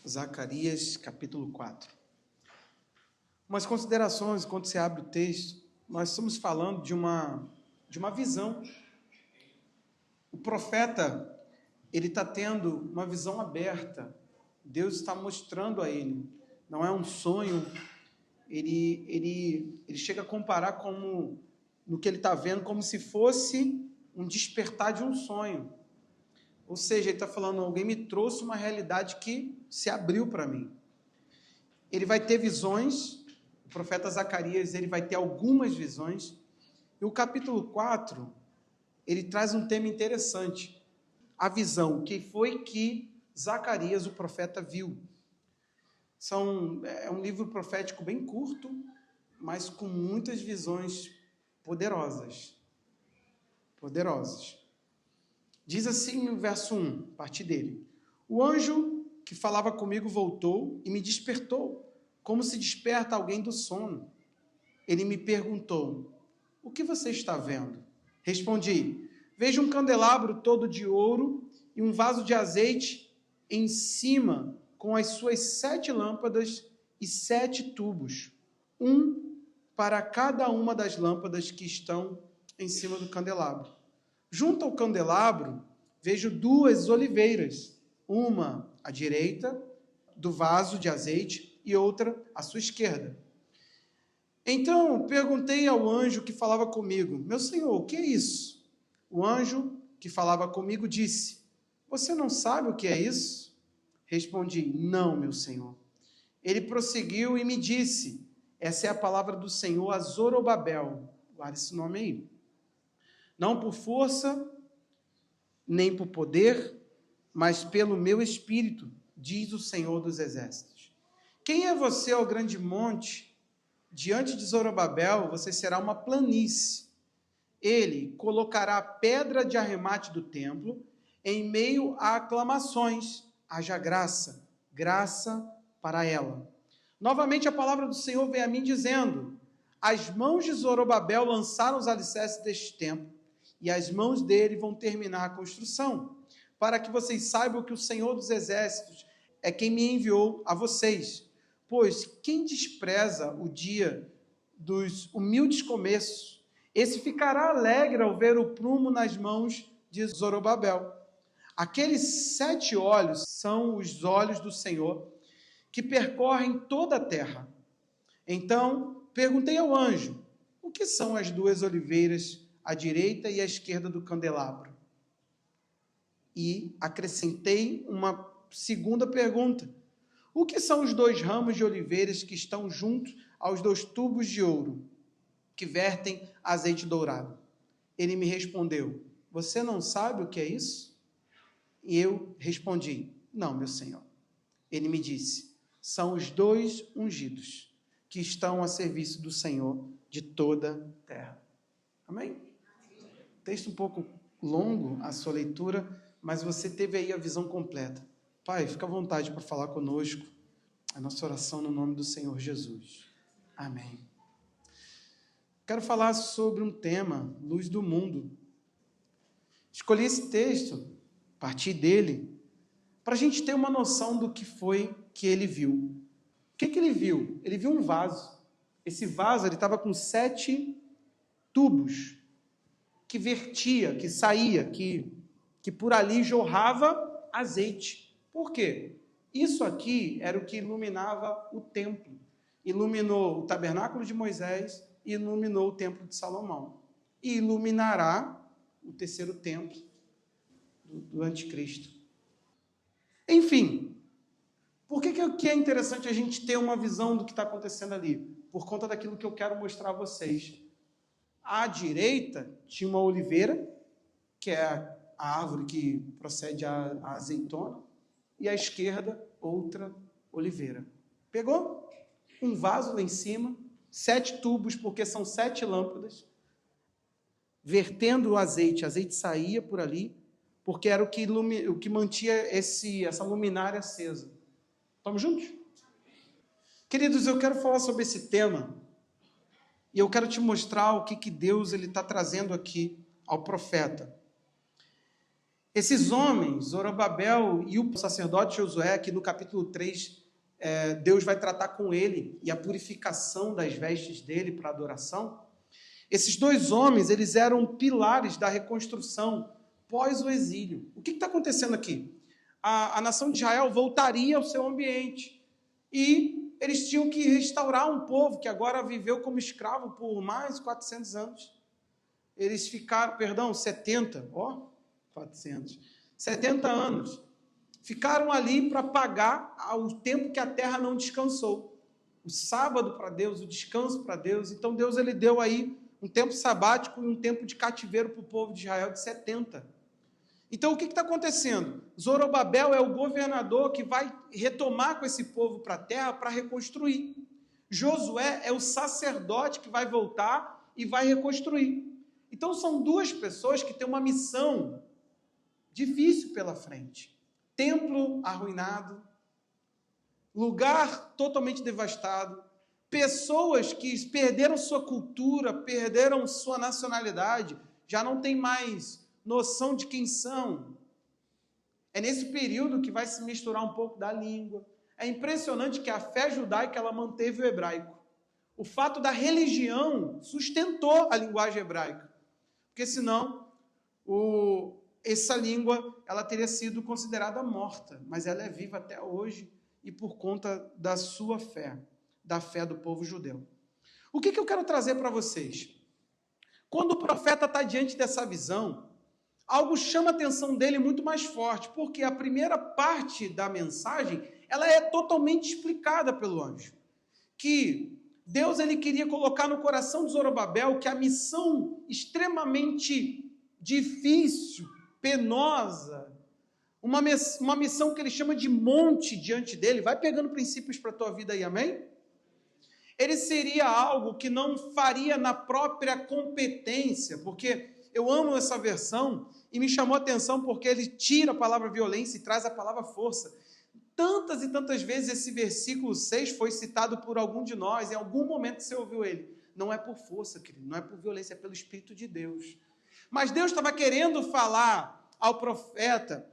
Zacarias, capítulo 4. Umas considerações, quando você abre o texto, nós estamos falando de uma visão. O profeta, ele está tendo uma visão aberta. Deus está mostrando a ele. Não é um sonho. Ele chega a comparar como, no que ele está vendo, como se fosse um despertar de um sonho. Ou seja, ele está falando, alguém me trouxe uma realidade que se abriu para mim. Ele vai ter visões, o profeta Zacarias, ele vai ter algumas visões, e o capítulo 4, ele traz um tema interessante, a visão, que foi que Zacarias, o profeta, viu. É um livro profético bem curto, mas com muitas visões poderosas. Diz assim no verso 1, a partir dele: o anjo que falava comigo voltou e me despertou, como se desperta alguém do sono. Ele me perguntou: o que você está vendo? Respondi: vejo um candelabro todo de ouro e um vaso de azeite em cima, com as suas 7 lâmpadas e 7 tubos, um para cada uma das lâmpadas que estão em cima do candelabro. Junto ao candelabro, vejo 2 oliveiras, uma à direita do vaso de azeite e outra à sua esquerda. Então perguntei ao anjo que falava comigo: meu senhor, o que é isso? O anjo que falava comigo disse: você não sabe o que é isso? Respondi: não, meu senhor. Ele prosseguiu e me disse: essa é a palavra do Senhor a Zorobabel. Guarda esse nome aí. Não por força, nem por poder, mas pelo meu espírito, diz o Senhor dos Exércitos. Quem é você, ó grande monte? Diante de Zorobabel, você será uma planície. Ele colocará a pedra de arremate do templo em meio a aclamações. Haja graça, graça para ela. Novamente a palavra do Senhor vem a mim dizendo: as mãos de Zorobabel lançaram os alicerces deste templo, e as mãos dele vão terminar a construção, para que vocês saibam que o Senhor dos Exércitos é quem me enviou a vocês. Pois quem despreza o dia dos humildes começos, esse ficará alegre ao ver o prumo nas mãos de Zorobabel. Aqueles 7 olhos são os olhos do Senhor, que percorrem toda a terra. Então perguntei ao anjo: o que são as 2 oliveiras à direita e à esquerda do candelabro? E acrescentei uma segunda pergunta: o que são os 2 ramos de oliveiras que estão juntos aos 2 tubos de ouro, que vertem azeite dourado? Ele me respondeu: você não sabe o que é isso? E eu respondi: não, meu senhor. Ele me disse: são os 2 ungidos, que estão a serviço do Senhor de toda a terra. Amém? Texto um pouco longo, a sua leitura, mas você teve aí a visão completa. Pai, fica à vontade para falar conosco. A nossa oração no nome do Senhor Jesus. Amém. Quero falar sobre um tema, luz do mundo. Escolhi esse texto, a partir dele, para a gente ter uma noção do que foi que ele viu. O que ele viu? Ele viu um vaso. Esse vaso estava com 7 tubos que vertia, que saía, que por ali jorrava azeite. Por quê? Isso aqui era o que iluminava o templo. Iluminou o tabernáculo de Moisés e iluminou o templo de Salomão. E iluminará o 3º templo do anticristo. Enfim, por que é interessante a gente ter uma visão do que está acontecendo ali? Por conta daquilo que eu quero mostrar a vocês. À direita tinha uma oliveira, que é a árvore que procede a azeitona, e à esquerda outra oliveira. Pegou? Um vaso lá em cima, 7 tubos, porque são 7 lâmpadas, vertendo o azeite saía por ali, porque era o que mantinha essa luminária acesa. Estamos juntos? Queridos, eu quero falar sobre esse tema, e eu quero te mostrar o que Deus está trazendo aqui ao profeta. Esses homens, Zorobabel e o sacerdote Josué, que no capítulo 3, Deus vai tratar com ele e a purificação das vestes dele para adoração. Esses dois homens, eles eram pilares da reconstrução pós o exílio. O que está acontecendo aqui? A nação de Israel voltaria ao seu ambiente e eles tinham que restaurar um povo que agora viveu como escravo por mais de 400 anos. Eles ficaram, 70 anos. Ficaram ali para pagar o tempo que a terra não descansou. O sábado para Deus, o descanso para Deus. Então Deus ele deu aí um tempo sabático e um tempo de cativeiro para o povo de Israel de 70. Então o que está acontecendo? Zorobabel é o governador que vai retomar com esse povo para a terra para reconstruir. Josué é o sacerdote que vai voltar e vai reconstruir. Então são duas pessoas que têm uma missão difícil pela frente. Templo arruinado, lugar totalmente devastado, pessoas que perderam sua cultura, perderam sua nacionalidade, já não tem mais noção de quem são. É nesse período que vai se misturar um pouco da língua. É impressionante que a fé judaica ela manteve o hebraico. O fato da religião sustentou a linguagem hebraica. Porque senão essa língua ela teria sido considerada morta, mas ela é viva até hoje e por conta da sua fé, da fé do povo judeu. O que eu quero trazer para vocês? Quando o profeta está diante dessa visão, algo chama a atenção dele muito mais forte, porque a primeira parte da mensagem ela é totalmente explicada pelo anjo, que Deus ele queria colocar no coração de Zorobabel que a missão extremamente difícil, penosa, uma missão que ele chama de monte diante dele, vai pegando princípios para a tua vida aí, amém? Ele seria algo que não faria na própria competência, porque eu amo essa versão e me chamou a atenção porque ele tira a palavra violência e traz a palavra força. Tantas e tantas vezes esse versículo 6 foi citado por algum de nós, em algum momento você ouviu ele. Não é por força, querido, não é por violência, é pelo Espírito de Deus. Mas Deus estava querendo falar ao profeta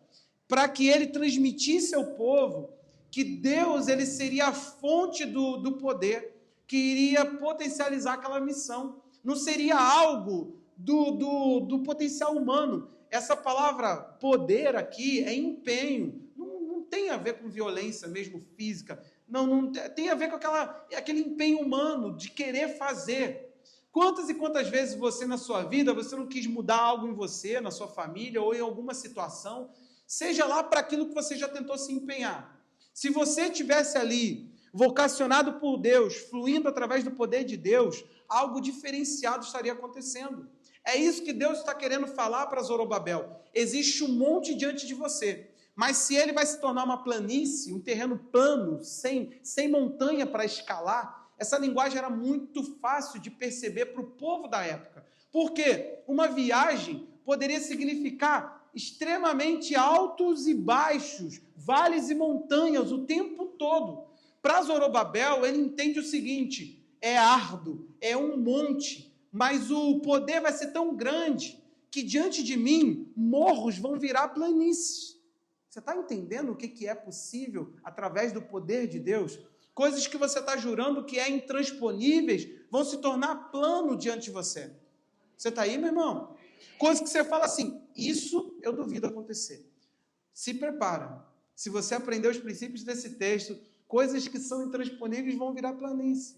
para que ele transmitisse ao povo que Deus ele seria a fonte do poder, que iria potencializar aquela missão. Não seria algo do potencial humano. Essa palavra poder aqui é empenho. Não tem a ver com violência mesmo física. Não tem a ver com aquele empenho humano de querer fazer. Quantas e quantas vezes você na sua vida, você não quis mudar algo em você, na sua família ou em alguma situação, seja lá para aquilo que você já tentou se empenhar. Se você tivesse ali, vocacionado por Deus, fluindo através do poder de Deus, algo diferenciado estaria acontecendo. É isso que Deus está querendo falar para Zorobabel. Existe um monte diante de você, mas se ele vai se tornar uma planície, um terreno plano, sem montanha para escalar, essa linguagem era muito fácil de perceber para o povo da época. Porque uma viagem poderia significar extremamente altos e baixos, vales e montanhas o tempo todo. Para Zorobabel, ele entende o seguinte: é árduo, é um monte, mas o poder vai ser tão grande que diante de mim morros vão virar planícies. Você está entendendo o que é possível através do poder de Deus? Coisas que você está jurando que é intransponíveis vão se tornar plano diante de você. Você está aí, meu irmão? Coisas que você fala assim, isso eu duvido acontecer. Se prepara. Se você aprender os princípios desse texto, coisas que são intransponíveis vão virar planície.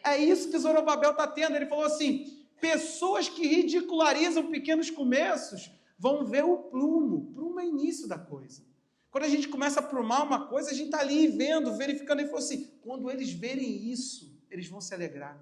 É isso que Zorobabel está tendo. Ele falou assim, pessoas que ridicularizam pequenos começos vão ver o prumo. Prumo é o início da coisa. Quando a gente começa a prumar uma coisa, a gente está ali vendo, verificando, e falou assim, quando eles verem isso, eles vão se alegrar.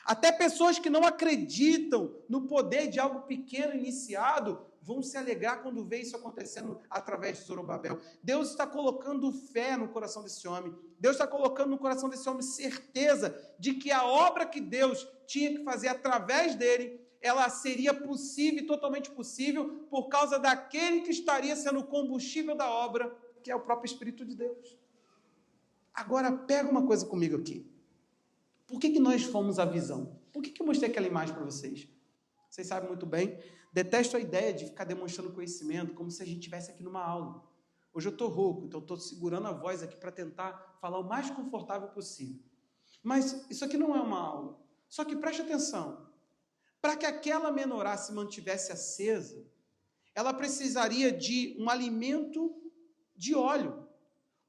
Até pessoas que não acreditam no poder de algo pequeno iniciado, vão se alegrar quando vê isso acontecendo através de Zorobabel. Deus está colocando fé no coração desse homem. Deus está colocando no coração desse homem certeza de que a obra que Deus tinha que fazer através dele, ela seria possível, totalmente possível, por causa daquele que estaria sendo o combustível da obra, que é o próprio Espírito de Deus. Agora, pega uma coisa comigo aqui. Por que nós fomos a visão? Por que eu mostrei aquela imagem para vocês? Vocês sabem muito bem. Detesto a ideia de ficar demonstrando conhecimento, como se a gente estivesse aqui numa aula. Hoje eu estou rouco, então eu estou segurando a voz aqui para tentar falar o mais confortável possível. Mas isso aqui não é uma aula. Só que preste atenção. Para que aquela menorá se mantivesse acesa, ela precisaria de um alimento de óleo.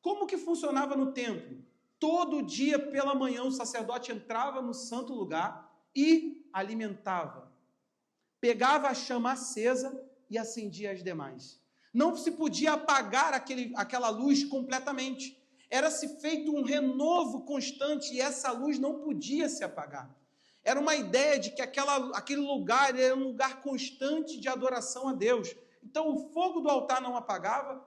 Como que funcionava no templo? Todo dia pela manhã o sacerdote entrava no santo lugar e alimentava. Pegava a chama acesa e acendia as demais. Não se podia apagar aquela luz completamente. Era-se feito um renovo constante e essa luz não podia se apagar. Era uma ideia de que aquele lugar era um lugar constante de adoração a Deus. Então o fogo do altar não apagava,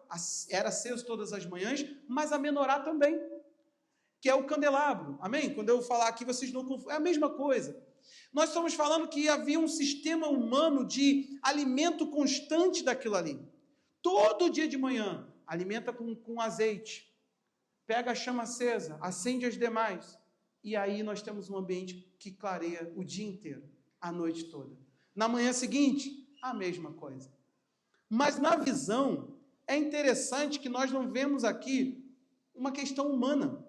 era aceso todas as manhãs, mas a menorá também, que é o candelabro. Amém? Quando eu falar aqui, vocês não confundem. É a mesma coisa. Nós estamos falando que havia um sistema humano de alimento constante daquilo ali. Todo dia de manhã, alimenta com azeite, pega a chama acesa, acende as demais, e aí nós temos um ambiente que clareia o dia inteiro, a noite toda. Na manhã seguinte, a mesma coisa. Mas na visão, é interessante que nós não vemos aqui uma questão humana.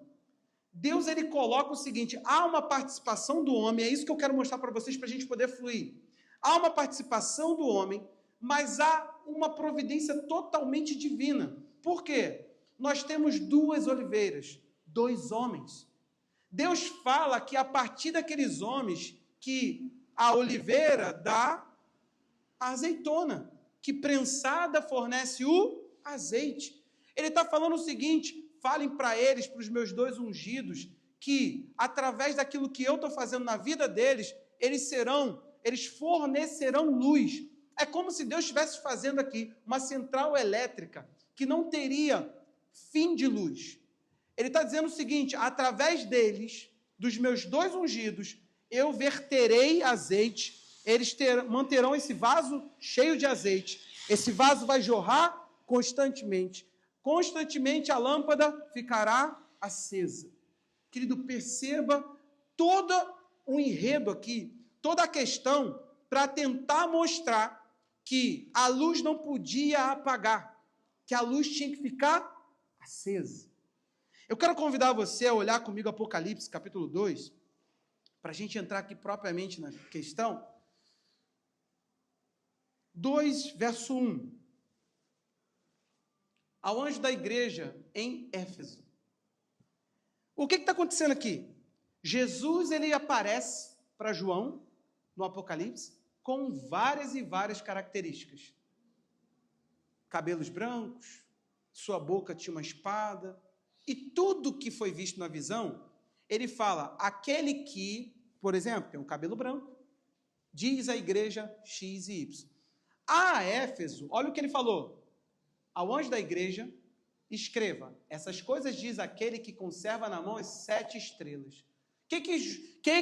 Deus, ele coloca o seguinte, há uma participação do homem, é isso que eu quero mostrar para vocês, para a gente poder fluir. Há uma participação do homem, mas há uma providência totalmente divina. Por quê? Nós temos duas oliveiras, dois homens. Deus fala que a partir daqueles homens, que a oliveira dá a azeitona, que prensada fornece o azeite. Ele está falando o seguinte, falem para eles, para os meus dois ungidos, que através daquilo que eu estou fazendo na vida deles, eles fornecerão luz. É como se Deus estivesse fazendo aqui uma central elétrica que não teria fim de luz. Ele está dizendo o seguinte, através deles, dos meus dois ungidos, eu verterei azeite, eles manterão esse vaso cheio de azeite, esse vaso vai jorrar constantemente. Constantemente a lâmpada ficará acesa. Querido, perceba todo o enredo aqui, toda a questão, para tentar mostrar que a luz não podia apagar, que a luz tinha que ficar acesa. Eu quero convidar você a olhar comigo Apocalipse, capítulo 2, para a gente entrar aqui propriamente na questão. 2, verso 1. Ao anjo da igreja em Éfeso. O que está acontecendo aqui? Jesus, ele aparece para João, no Apocalipse, com várias e várias características. Cabelos brancos, sua boca tinha uma espada, e tudo que foi visto na visão, ele fala, aquele que, por exemplo, tem um cabelo branco, diz a igreja X e Y. A Éfeso, olha o que ele falou, ao anjo da igreja, escreva, essas coisas diz aquele que conserva na mão as 7 estrelas. O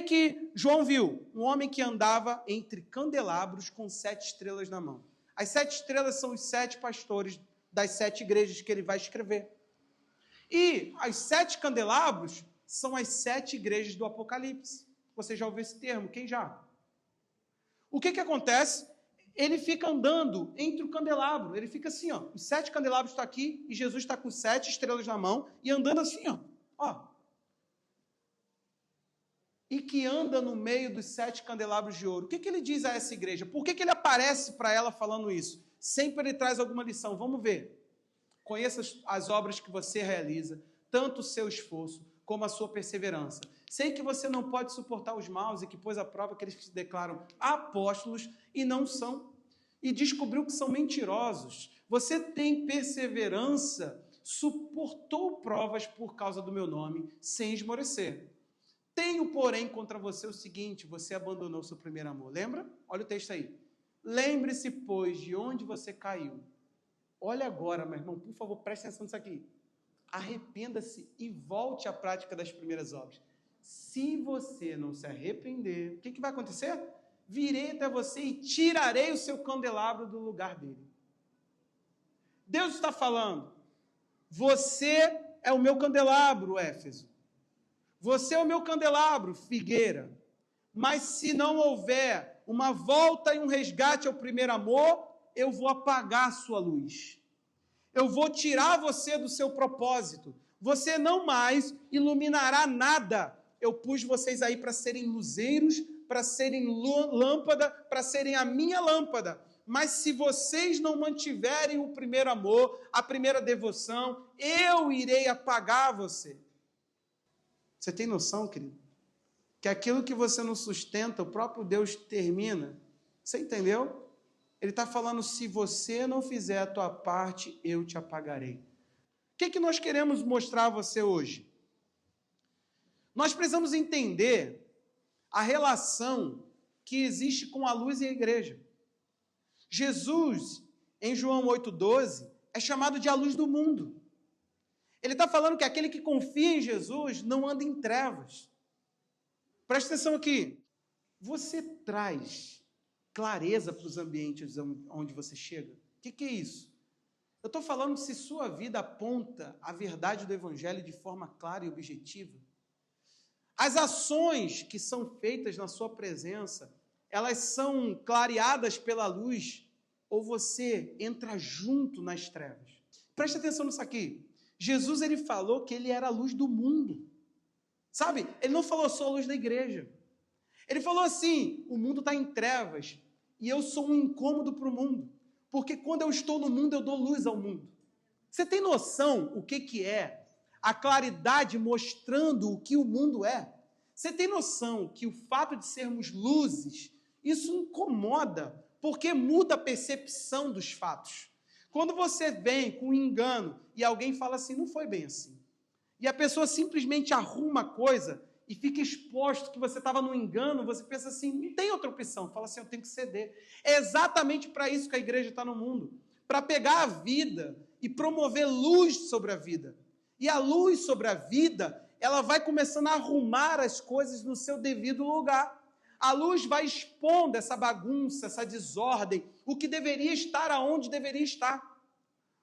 que João viu? Um homem que andava entre candelabros com 7 estrelas na mão. As 7 estrelas são os 7 pastores das 7 igrejas que ele vai escrever. E as 7 candelabros são as 7 igrejas do Apocalipse. Você já ouviu esse termo? Quem já? O que acontece? Ele fica andando entre o candelabro. Ele fica assim, ó. Os 7 candelabros estão aqui e Jesus está com 7 estrelas na mão e andando assim, ó. E que anda no meio dos 7 candelabros de ouro. O que ele diz a essa igreja? Por que ele aparece para ela falando isso? Sempre ele traz alguma lição. Vamos ver. Conheça as obras que você realiza, tanto o seu esforço como a sua perseverança. Sei que você não pode suportar os maus e que pôs à prova aqueles que se declaram apóstolos e não são. E descobriu que são mentirosos. Você tem perseverança, suportou provas por causa do meu nome, sem esmorecer. Tenho, porém, contra você o seguinte, você abandonou seu primeiro amor. Lembra? Olha o texto aí. Lembre-se, pois, de onde você caiu. Olha agora, meu irmão, por favor, preste atenção nisso aqui. Arrependa-se e volte à prática das primeiras obras. Se você não se arrepender, o que vai acontecer? Virei até você e tirarei o seu candelabro do lugar dele. Deus está falando, você é o meu candelabro, Éfeso. Você é o meu candelabro, Figueira. Mas se não houver uma volta e um resgate ao primeiro amor, eu vou apagar a sua luz. Eu vou tirar você do seu propósito. Você não mais iluminará nada. Eu pus vocês aí para serem luzeiros, para serem lâmpada, para serem a minha lâmpada. Mas se vocês não mantiverem o primeiro amor, a primeira devoção, eu irei apagar você. Você tem noção, querido? Que aquilo que você não sustenta, o próprio Deus termina. Você entendeu? Ele está falando, se você não fizer a tua parte, eu te apagarei. O que nós queremos mostrar a você hoje? Nós precisamos entender a relação que existe com a luz e a igreja. Jesus, em João 8,12, é chamado de a luz do mundo. Ele está falando que aquele que confia em Jesus não anda em trevas. Presta atenção aqui. Você traz clareza para os ambientes onde você chega? O que é isso? Eu estou falando se sua vida aponta a verdade do Evangelho de forma clara e objetiva. As ações que são feitas na sua presença, elas são clareadas pela luz, ou você entra junto nas trevas. Presta atenção nisso aqui. Jesus, ele falou que ele era a luz do mundo. Sabe? Ele não falou só a luz da igreja. Ele falou assim, o mundo está em trevas e eu sou um incômodo para o mundo. Porque quando eu estou no mundo, eu dou luz ao mundo. Você tem noção o que é a claridade mostrando o que o mundo é? Você tem noção que o fato de sermos luzes, isso incomoda, porque muda a percepção dos fatos. Quando você vem com um engano e alguém fala assim, não foi bem assim. E a pessoa simplesmente arruma a coisa e fica exposto que você estava no engano, você pensa assim, não tem outra opção. Fala assim, eu tenho que ceder. É exatamente para isso que a igreja está no mundo. Para pegar a vida e promover luz sobre a vida. E a luz sobre a vida, ela vai começando a arrumar as coisas no seu devido lugar. A luz vai expondo essa bagunça, essa desordem, o que deveria estar aonde deveria estar.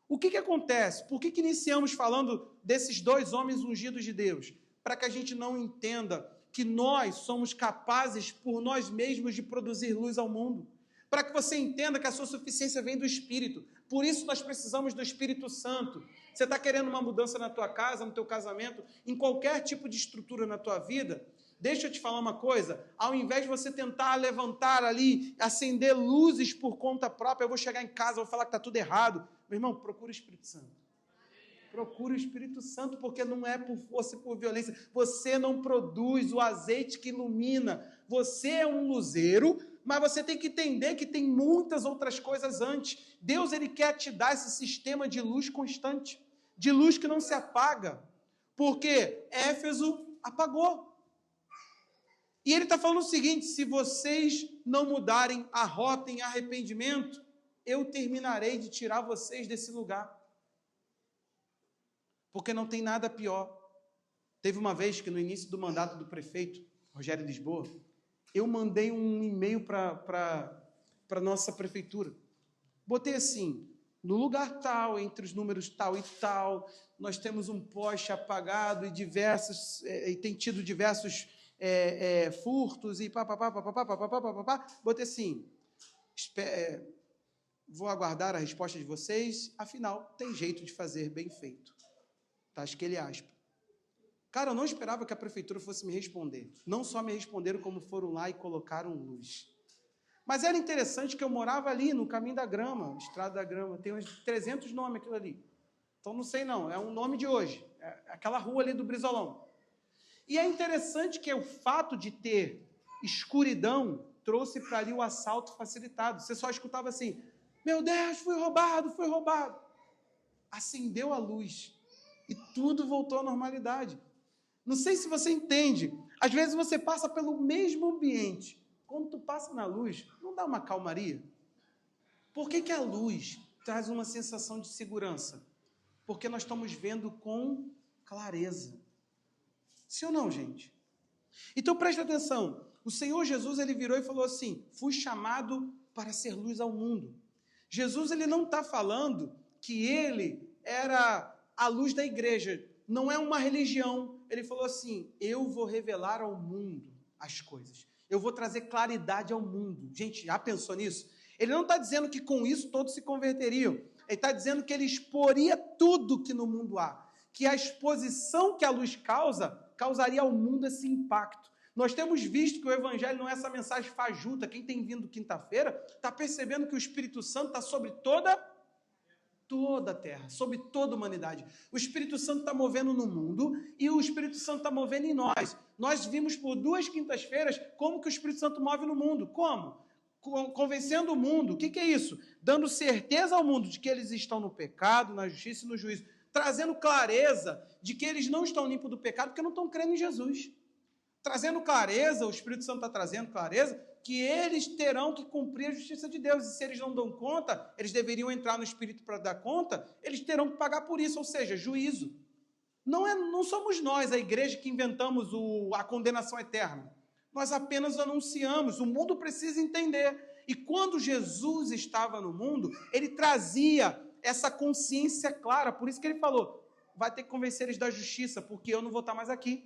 O que acontece? Por que iniciamos falando desses dois homens ungidos de Deus? Para que a gente não entenda que nós somos capazes por nós mesmos de produzir luz ao mundo. Para que você entenda que a sua suficiência vem do Espírito. Por isso nós precisamos do Espírito Santo. Você está querendo uma mudança na tua casa, no teu casamento, em qualquer tipo de estrutura na tua vida? Deixa eu te falar uma coisa, ao invés de você tentar levantar ali, acender luzes por conta própria, eu vou chegar em casa, vou falar que está tudo errado. Meu irmão, procura o Espírito Santo. Procura o Espírito Santo, porque não é por força e por violência. Você não produz o azeite que ilumina. Você é um luzeiro, mas você tem que entender que tem muitas outras coisas antes. Deus, ele quer te dar esse sistema de luz constante, de luz que não se apaga, porque Éfeso apagou. E ele está falando o seguinte, se vocês não mudarem a rota em arrependimento, eu terminarei de tirar vocês desse lugar. Porque não tem nada pior. Teve uma vez que no início do mandato do prefeito, Rogério Lisboa, eu mandei um e-mail para a nossa prefeitura. Botei assim, no lugar tal, entre os números tal e tal, nós temos um poste apagado e tem tido diversos furtos e papapá. Botei assim, vou aguardar a resposta de vocês, afinal, tem jeito de fazer bem feito. Tá aquele aspa. Cara, eu não esperava que a prefeitura fosse me responder. Não só me responderam, como foram lá e colocaram luz. Mas era interessante que eu morava ali, no Caminho da Grama, Estrada da Grama, tem uns 300 nomes aquilo ali. Então não sei não, é um nome de hoje. É aquela rua ali do Brizolão. E é interessante que o fato de ter escuridão trouxe para ali o assalto facilitado. Você só escutava assim, meu Deus, fui roubado. Acendeu a luz. E tudo voltou à normalidade. Não sei se você entende. Às vezes você passa pelo mesmo ambiente. Quando tu passa na luz, não dá uma calmaria? Por que a luz traz uma sensação de segurança? Porque nós estamos vendo com clareza. Sim ou não, gente? Então preste atenção. O Senhor Jesus, ele virou e falou assim, fui chamado para ser luz ao mundo. Jesus, ele não está falando que ele era a luz da igreja, não é uma religião. Ele falou assim, eu vou revelar ao mundo as coisas. eu vou trazer claridade ao mundo. Gente, já pensou nisso? Ele não está dizendo que com isso todos se converteriam. Ele está dizendo que ele exporia tudo que no mundo há. Que a exposição que a luz causaria ao mundo esse impacto. Nós temos visto que o Evangelho não é essa mensagem fajuta. Quem tem vindo quinta-feira está percebendo que o Espírito Santo está sobre toda a terra, sobre toda a humanidade. O Espírito Santo está movendo no mundo e o Espírito Santo está movendo em nós. Nós vimos por 2 quintas-feiras como que o Espírito Santo move no mundo. Como? Convencendo o mundo. O que é isso? Dando certeza ao mundo de que eles estão no pecado, na justiça e no juízo. Trazendo clareza de que eles não estão limpos do pecado porque não estão crendo em Jesus. Trazendo clareza, o Espírito Santo está trazendo clareza, que eles terão que cumprir a justiça de Deus. E se eles não dão conta, eles deveriam entrar no Espírito para dar conta, eles terão que pagar por isso, ou seja, juízo. Não somos nós, a igreja, que inventamos a condenação eterna. Nós apenas anunciamos, o mundo precisa entender. E quando Jesus estava no mundo, ele trazia essa consciência clara, por isso que ele falou, vai ter que convencer eles da justiça, porque eu não vou estar mais aqui.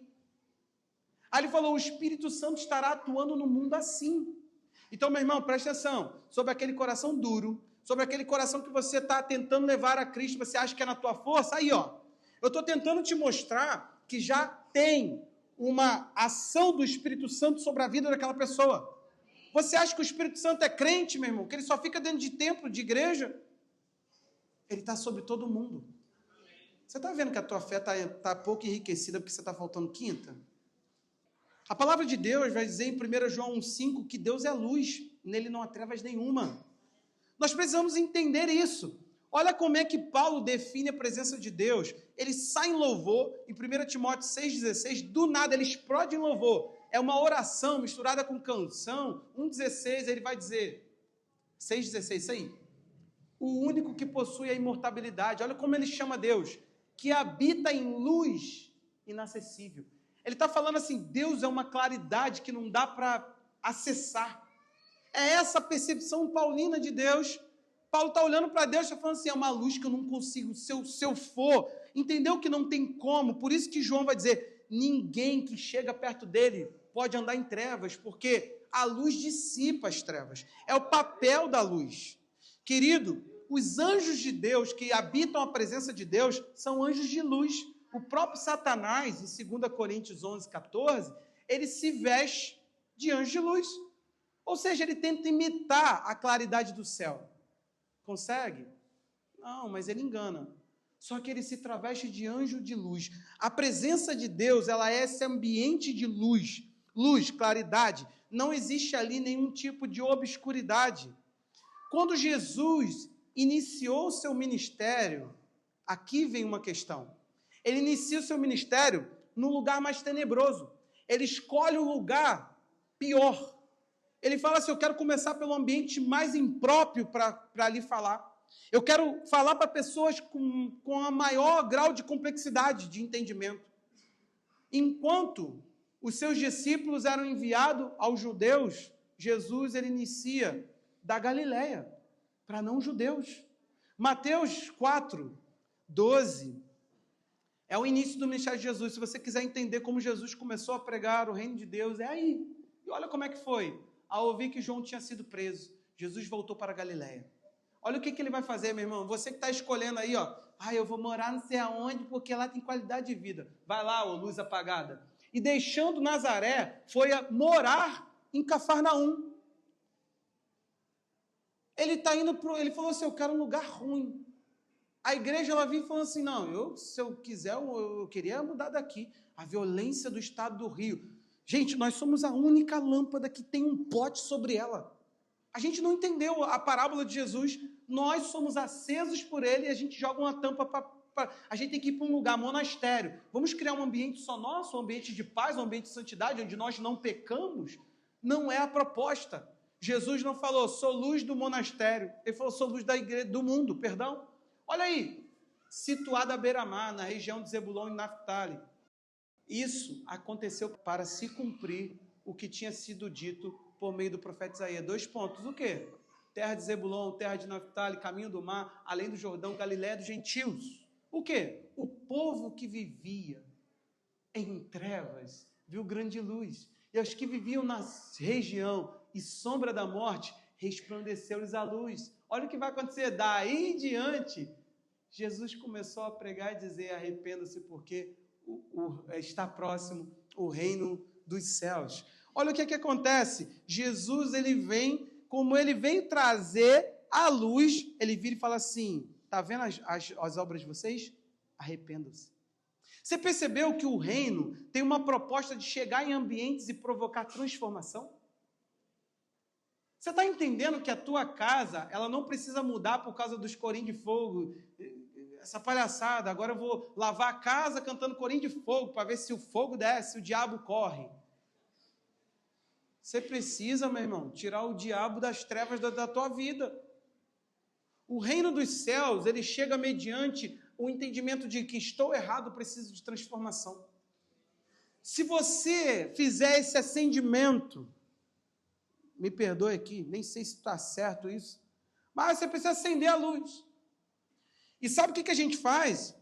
Aí ele falou, o Espírito Santo estará atuando no mundo assim. Então, meu irmão, preste atenção, sobre aquele coração duro, sobre aquele coração que você está tentando levar a Cristo, você acha que é na tua força, aí ó, eu estou tentando te mostrar que já tem uma ação do Espírito Santo sobre a vida daquela pessoa. Você acha que o Espírito Santo é crente, meu irmão, que ele só fica dentro de templo, de igreja? Ele está sobre todo mundo. Você está vendo que a tua fé está pouco enriquecida porque você está faltando quinta? A palavra de Deus vai dizer em 1 João 1,5 que Deus é luz, nele não há trevas nenhuma. Nós precisamos entender isso. Olha como é que Paulo define a presença de Deus. Ele sai em louvor, em 1 Timóteo 6,16, do nada ele explode em louvor. É uma oração misturada com canção. 1,16 ele vai dizer, 6,16, isso aí. O único que possui a imortalidade. Olha como ele chama Deus, que habita em luz inacessível. Ele está falando assim, Deus é uma claridade que não dá para acessar. É essa percepção paulina de Deus. Paulo está olhando para Deus e está falando assim, é uma luz que eu não consigo, se eu for, entendeu que não tem como. Por isso que João vai dizer, ninguém que chega perto dele pode andar em trevas, porque a luz dissipa as trevas. É o papel da luz. Querido, os anjos de Deus que habitam a presença de Deus são anjos de luz. O próprio Satanás, em 2 Coríntios 11, 14, ele se veste de anjo de luz. Ou seja, ele tenta imitar a claridade do céu. Consegue? Não, mas ele engana. Só que ele se traveste de anjo de luz. A presença de Deus, ela é esse ambiente de luz. Luz, claridade. Não existe ali nenhum tipo de obscuridade. Quando Jesus iniciou o seu ministério, aqui vem uma questão. Ele inicia o seu ministério no lugar mais tenebroso. Ele escolhe o lugar pior. Ele fala assim, eu quero começar pelo ambiente mais impróprio para ali falar. Eu quero falar para pessoas com a maior grau de complexidade de entendimento. Enquanto os seus discípulos eram enviados aos judeus, Jesus ele inicia da Galileia, para não judeus. Mateus 4, 12, é o início do ministério de Jesus. Se você quiser entender como Jesus começou a pregar o reino de Deus, é aí. E olha como é que foi. Ao ouvir que João tinha sido preso, Jesus voltou para a Galileia. Olha o que ele vai fazer, meu irmão. Você que está escolhendo aí, ó. Eu vou morar não sei aonde, porque lá tem qualidade de vida. Vai lá, ó, luz apagada. E deixando Nazaré, foi morar em Cafarnaum. Ele está indo ele falou assim, eu quero um lugar ruim. A igreja, ela vinha falando assim, não, se eu quiser, eu queria mudar daqui. A violência do estado do Rio. Gente, nós somos a única lâmpada que tem um pote sobre ela. A gente não entendeu a parábola de Jesus. Nós somos acesos por ele e a gente joga uma tampa a gente tem que ir para um lugar, monastério. Vamos criar um ambiente só nosso, um ambiente de paz, um ambiente de santidade, onde nós não pecamos? Não é a proposta. Jesus não falou, sou luz do monastério. Ele falou, sou luz da igreja, do mundo, perdão. Olha aí, situada à beira-mar, na região de Zebulon e Naftali. Isso aconteceu para se cumprir o que tinha sido dito por meio do profeta Isaías. 2 pontos. O quê? Terra de Zebulon, terra de Naftali, caminho do mar, além do Jordão, Galiléia dos gentios. O quê? O povo que vivia em trevas viu grande luz. E aos que viviam na região e sombra da morte, resplandeceu-lhes a luz. Olha o que vai acontecer. Daí em diante, Jesus começou a pregar e dizer: arrependa-se, porque está próximo o reino dos céus. Olha o que acontece. Jesus, ele vem, como ele vem trazer a luz, ele vira e fala assim: está vendo as obras de vocês? Arrependam-se. Você percebeu que o reino tem uma proposta de chegar em ambientes e provocar transformação? Você está entendendo que a tua casa, ela não precisa mudar por causa dos corinhos de fogo, essa palhaçada? Agora eu vou lavar a casa cantando corinho de fogo para ver se o fogo desce, o diabo corre. Você precisa, meu irmão, tirar o diabo das trevas da tua vida. O reino dos céus, ele chega mediante o entendimento de que estou errado, preciso de transformação. Se você fizer esse acendimento, me perdoe aqui, nem sei se está certo isso, mas você precisa acender a luz. E sabe o que a gente faz?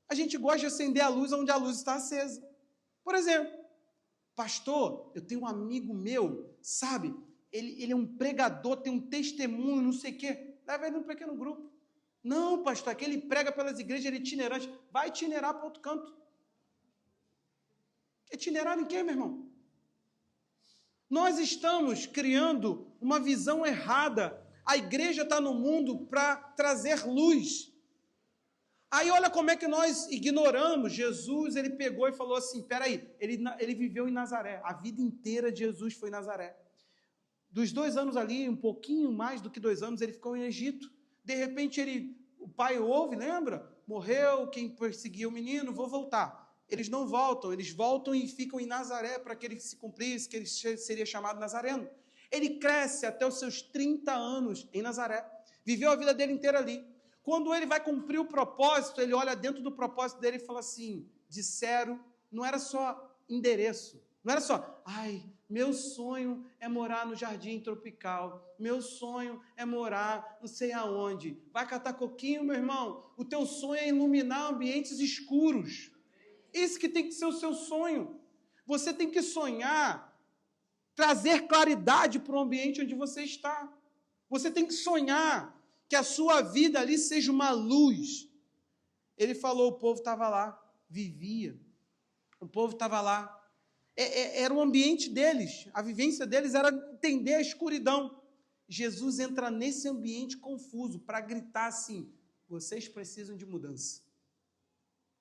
A gente gosta de acender a luz onde a luz está acesa. Por exemplo, pastor, eu tenho um amigo meu, sabe? Ele é um pregador, tem um testemunho, não sei o quê. Leva ele num pequeno grupo. Não, pastor, aquele prega pelas igrejas, ele é itinerante. Vai itinerar para outro canto. Itinerar em quê, meu irmão? Nós estamos criando uma visão errada. A igreja está no mundo para trazer luz. Aí olha como é que nós ignoramos. Jesus, ele pegou e falou assim, peraí, ele viveu em Nazaré. A vida inteira de Jesus foi em Nazaré. Dos 2 anos ali, um pouquinho mais do que 2 anos, ele ficou em Egito. De repente, o pai ouve, lembra? Morreu, quem perseguia o menino, vou voltar. Eles não voltam, eles voltam e ficam em Nazaré para que ele se cumprisse, que ele seria chamado Nazareno. Ele cresce até os seus 30 anos em Nazaré. Viveu a vida dele inteira ali. Quando ele vai cumprir o propósito, ele olha dentro do propósito dele e fala assim, disseram, não era só endereço, não era só, meu sonho é morar no jardim tropical, meu sonho é morar não sei aonde. Vai catar coquinho, meu irmão? O teu sonho é iluminar ambientes escuros. Esse que tem que ser o seu sonho. Você tem que sonhar, trazer claridade para o ambiente onde você está. Você tem que sonhar que a sua vida ali seja uma luz. Ele falou, o povo estava lá, vivia. O povo estava lá. Era o ambiente deles, a vivência deles era entender a escuridão. Jesus entra nesse ambiente confuso para gritar assim, vocês precisam de mudança.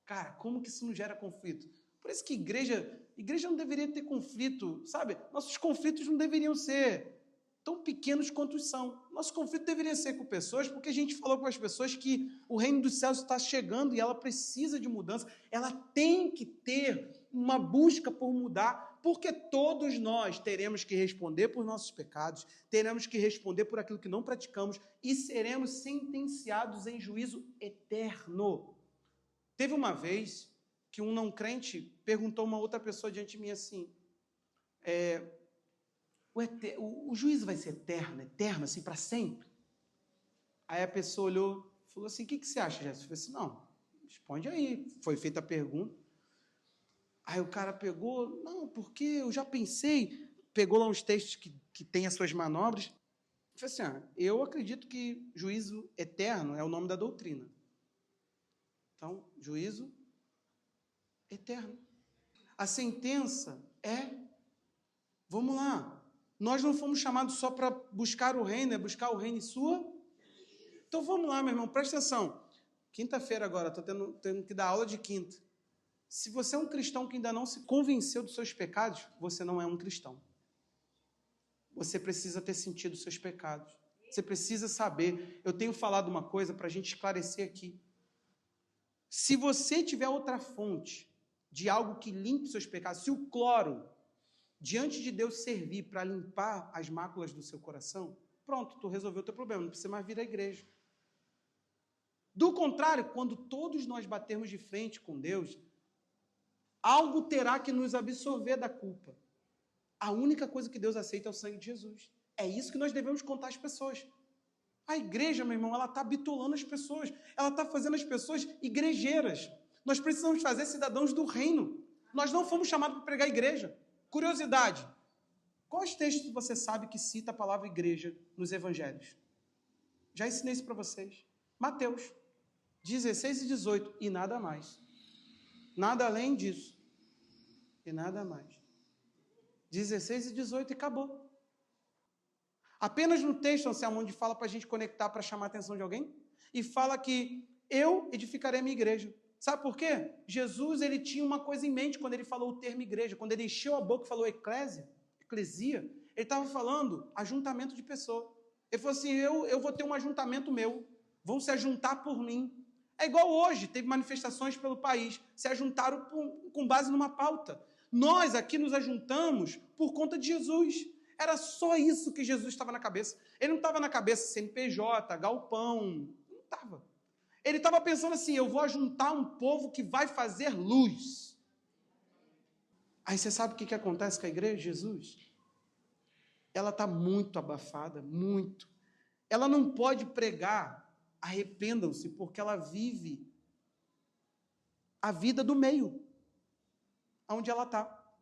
Cara, como que isso não gera conflito? Por isso que igreja não deveria ter conflito, sabe? Nossos conflitos não deveriam ser tão pequenos quanto são. Nosso conflito deveria ser com pessoas, porque a gente falou com as pessoas que o reino dos céus está chegando e ela precisa de mudança. Ela tem que ter uma busca por mudar, porque todos nós teremos que responder por nossos pecados, teremos que responder por aquilo que não praticamos e seremos sentenciados em juízo eterno. Teve uma vez que um não crente perguntou a uma outra pessoa diante de mim assim, o juízo vai ser eterno, assim, para sempre? Aí a pessoa olhou e falou assim, o que você acha, Jéssica? Eu falei assim, não, responde aí. Foi feita a pergunta. Aí o cara pegou, não, porque eu já pensei, pegou lá uns textos que tem as suas manobras. Eu falei assim, eu acredito que juízo eterno é o nome da doutrina. Então, juízo eterno. A sentença vamos lá, nós não fomos chamados só para buscar o reino, é buscar o reino e sua. Então vamos lá, meu irmão, presta atenção. Quinta-feira agora, estou tendo que dar aula de quinta. Se você é um cristão que ainda não se convenceu dos seus pecados, você não é um cristão. Você precisa ter sentido os seus pecados. Você precisa saber. Eu tenho falado uma coisa para a gente esclarecer aqui. Se você tiver outra fonte de algo que limpe seus pecados, se o cloro diante de Deus servir para limpar as máculas do seu coração, pronto, tu resolveu o teu problema, não precisa mais vir à igreja. Do contrário, quando todos nós batermos de frente com Deus, algo terá que nos absolver da culpa. A única coisa que Deus aceita é o sangue de Jesus. É isso que nós devemos contar às pessoas. A igreja, meu irmão, ela está bitolando as pessoas, ela está fazendo as pessoas igrejeiras. Nós precisamos fazer cidadãos do reino. Nós não fomos chamados para pregar a igreja. Curiosidade, Quais textos você sabe que cita a palavra igreja nos evangelhos? Já ensinei isso para vocês. Mateus 16 e 18, e nada mais. Nada além disso. E nada mais. 16 e 18 e acabou. Apenas no texto, Anselmo, onde fala para a gente conectar para chamar a atenção de alguém, e fala que eu edificarei a minha igreja. Sabe por quê? Jesus, ele tinha uma coisa em mente quando ele falou o termo igreja. Quando ele encheu a boca e falou eclésia, ele estava falando ajuntamento de pessoas. Ele falou assim, eu vou ter um ajuntamento meu, vão se ajuntar por mim. É igual hoje, teve manifestações pelo país, se ajuntaram com base numa pauta. Nós aqui nos ajuntamos por conta de Jesus. Era só isso que Jesus estava na cabeça. Ele não estava na cabeça CNPJ, galpão, não estava. Ele estava pensando assim, eu vou ajuntar um povo que vai fazer luz. Aí você sabe o que acontece com a igreja, Jesus? Ela está muito abafada, muito. Ela não pode pregar, arrependam-se, porque ela vive a vida do meio, onde ela está.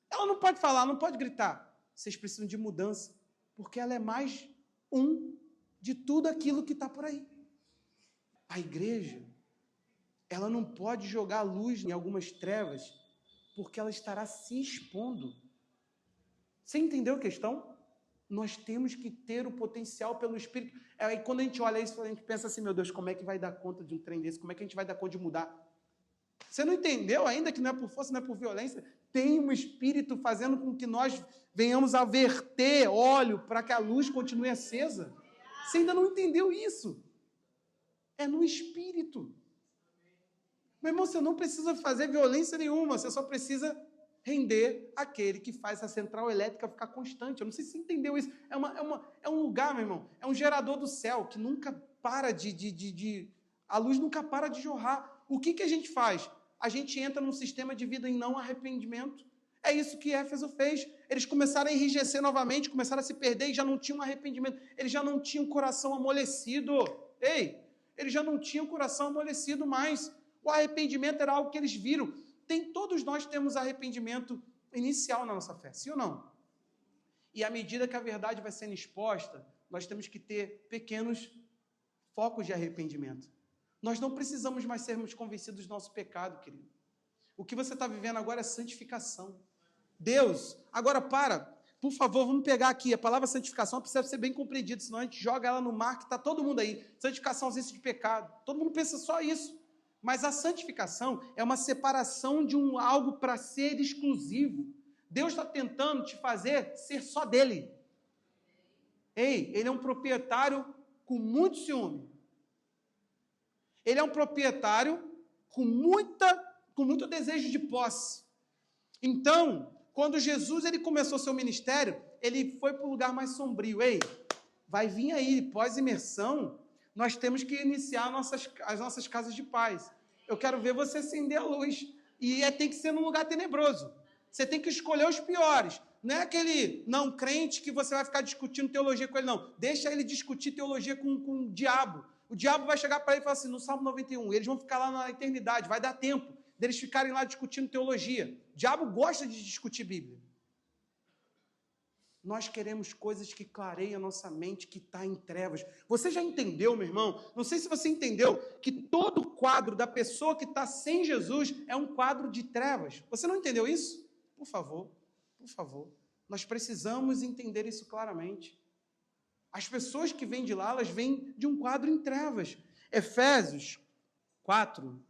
Ela não pode falar, não pode gritar. Vocês precisam de mudança, porque ela é mais um de tudo aquilo que está por aí. A igreja, ela não pode jogar luz em algumas trevas, porque ela estará se expondo. Você entendeu a questão? Nós temos que ter o potencial pelo Espírito. Aí quando a gente olha isso, a gente pensa assim, meu Deus, como é que vai dar conta de um trem desse? Como é que a gente vai dar conta de mudar? Você não entendeu ainda que não é por força, não é por violência? Tem um Espírito fazendo com que nós venhamos a verter óleo para que a luz continue acesa. Você ainda não entendeu isso? É no Espírito. Meu irmão, você não precisa fazer violência nenhuma, você só precisa render aquele que faz a central elétrica ficar constante. Eu não sei se você entendeu isso. É um lugar, meu irmão, é um gerador do céu que nunca para a luz nunca para de jorrar. O que a gente faz? A gente entra num sistema de vida em não arrependimento. É isso que Éfeso fez. Eles começaram a enrijecer novamente, começaram a se perder e já não tinham arrependimento. Eles já não tinham coração amolecido. Eles já não tinham coração amolecido mais. O arrependimento era algo que eles viram. Todos nós temos arrependimento inicial na nossa fé, sim ou não? E à medida que a verdade vai sendo exposta, nós temos que ter pequenos focos de arrependimento. Nós não precisamos mais sermos convencidos do nosso pecado, querido. O que você está vivendo agora é santificação. Deus, agora por favor, vamos pegar aqui, a palavra santificação precisa ser bem compreendida, senão a gente joga ela no mar que está todo mundo aí. Santificação, ausência de pecado. Todo mundo pensa só isso. Mas a santificação é uma separação de algo para ser exclusivo. Deus está tentando te fazer ser só dele. Ele é um proprietário com muito ciúme. Ele é um proprietário com muito desejo de posse. Então, quando Jesus ele começou seu ministério, ele foi para o lugar mais sombrio. Vai vir aí, pós-imersão, nós temos que iniciar as nossas casas de paz. Eu quero ver você acender a luz. E tem que ser num lugar tenebroso. Você tem que escolher os piores. Não é aquele não crente que você vai ficar discutindo teologia com ele, não. Deixa ele discutir teologia com o diabo. O diabo vai chegar para ele e falar assim, no Salmo 91, eles vão ficar lá na eternidade, vai dar tempo deles ficarem lá discutindo teologia. O diabo gosta de discutir Bíblia. Nós queremos coisas que clareiem a nossa mente que está em trevas. Você já entendeu, meu irmão? Não sei se você entendeu que todo quadro da pessoa que está sem Jesus é um quadro de trevas. Você não entendeu isso? Por favor. Nós precisamos entender isso claramente. As pessoas que vêm de lá, elas vêm de um quadro em trevas. Efésios 4.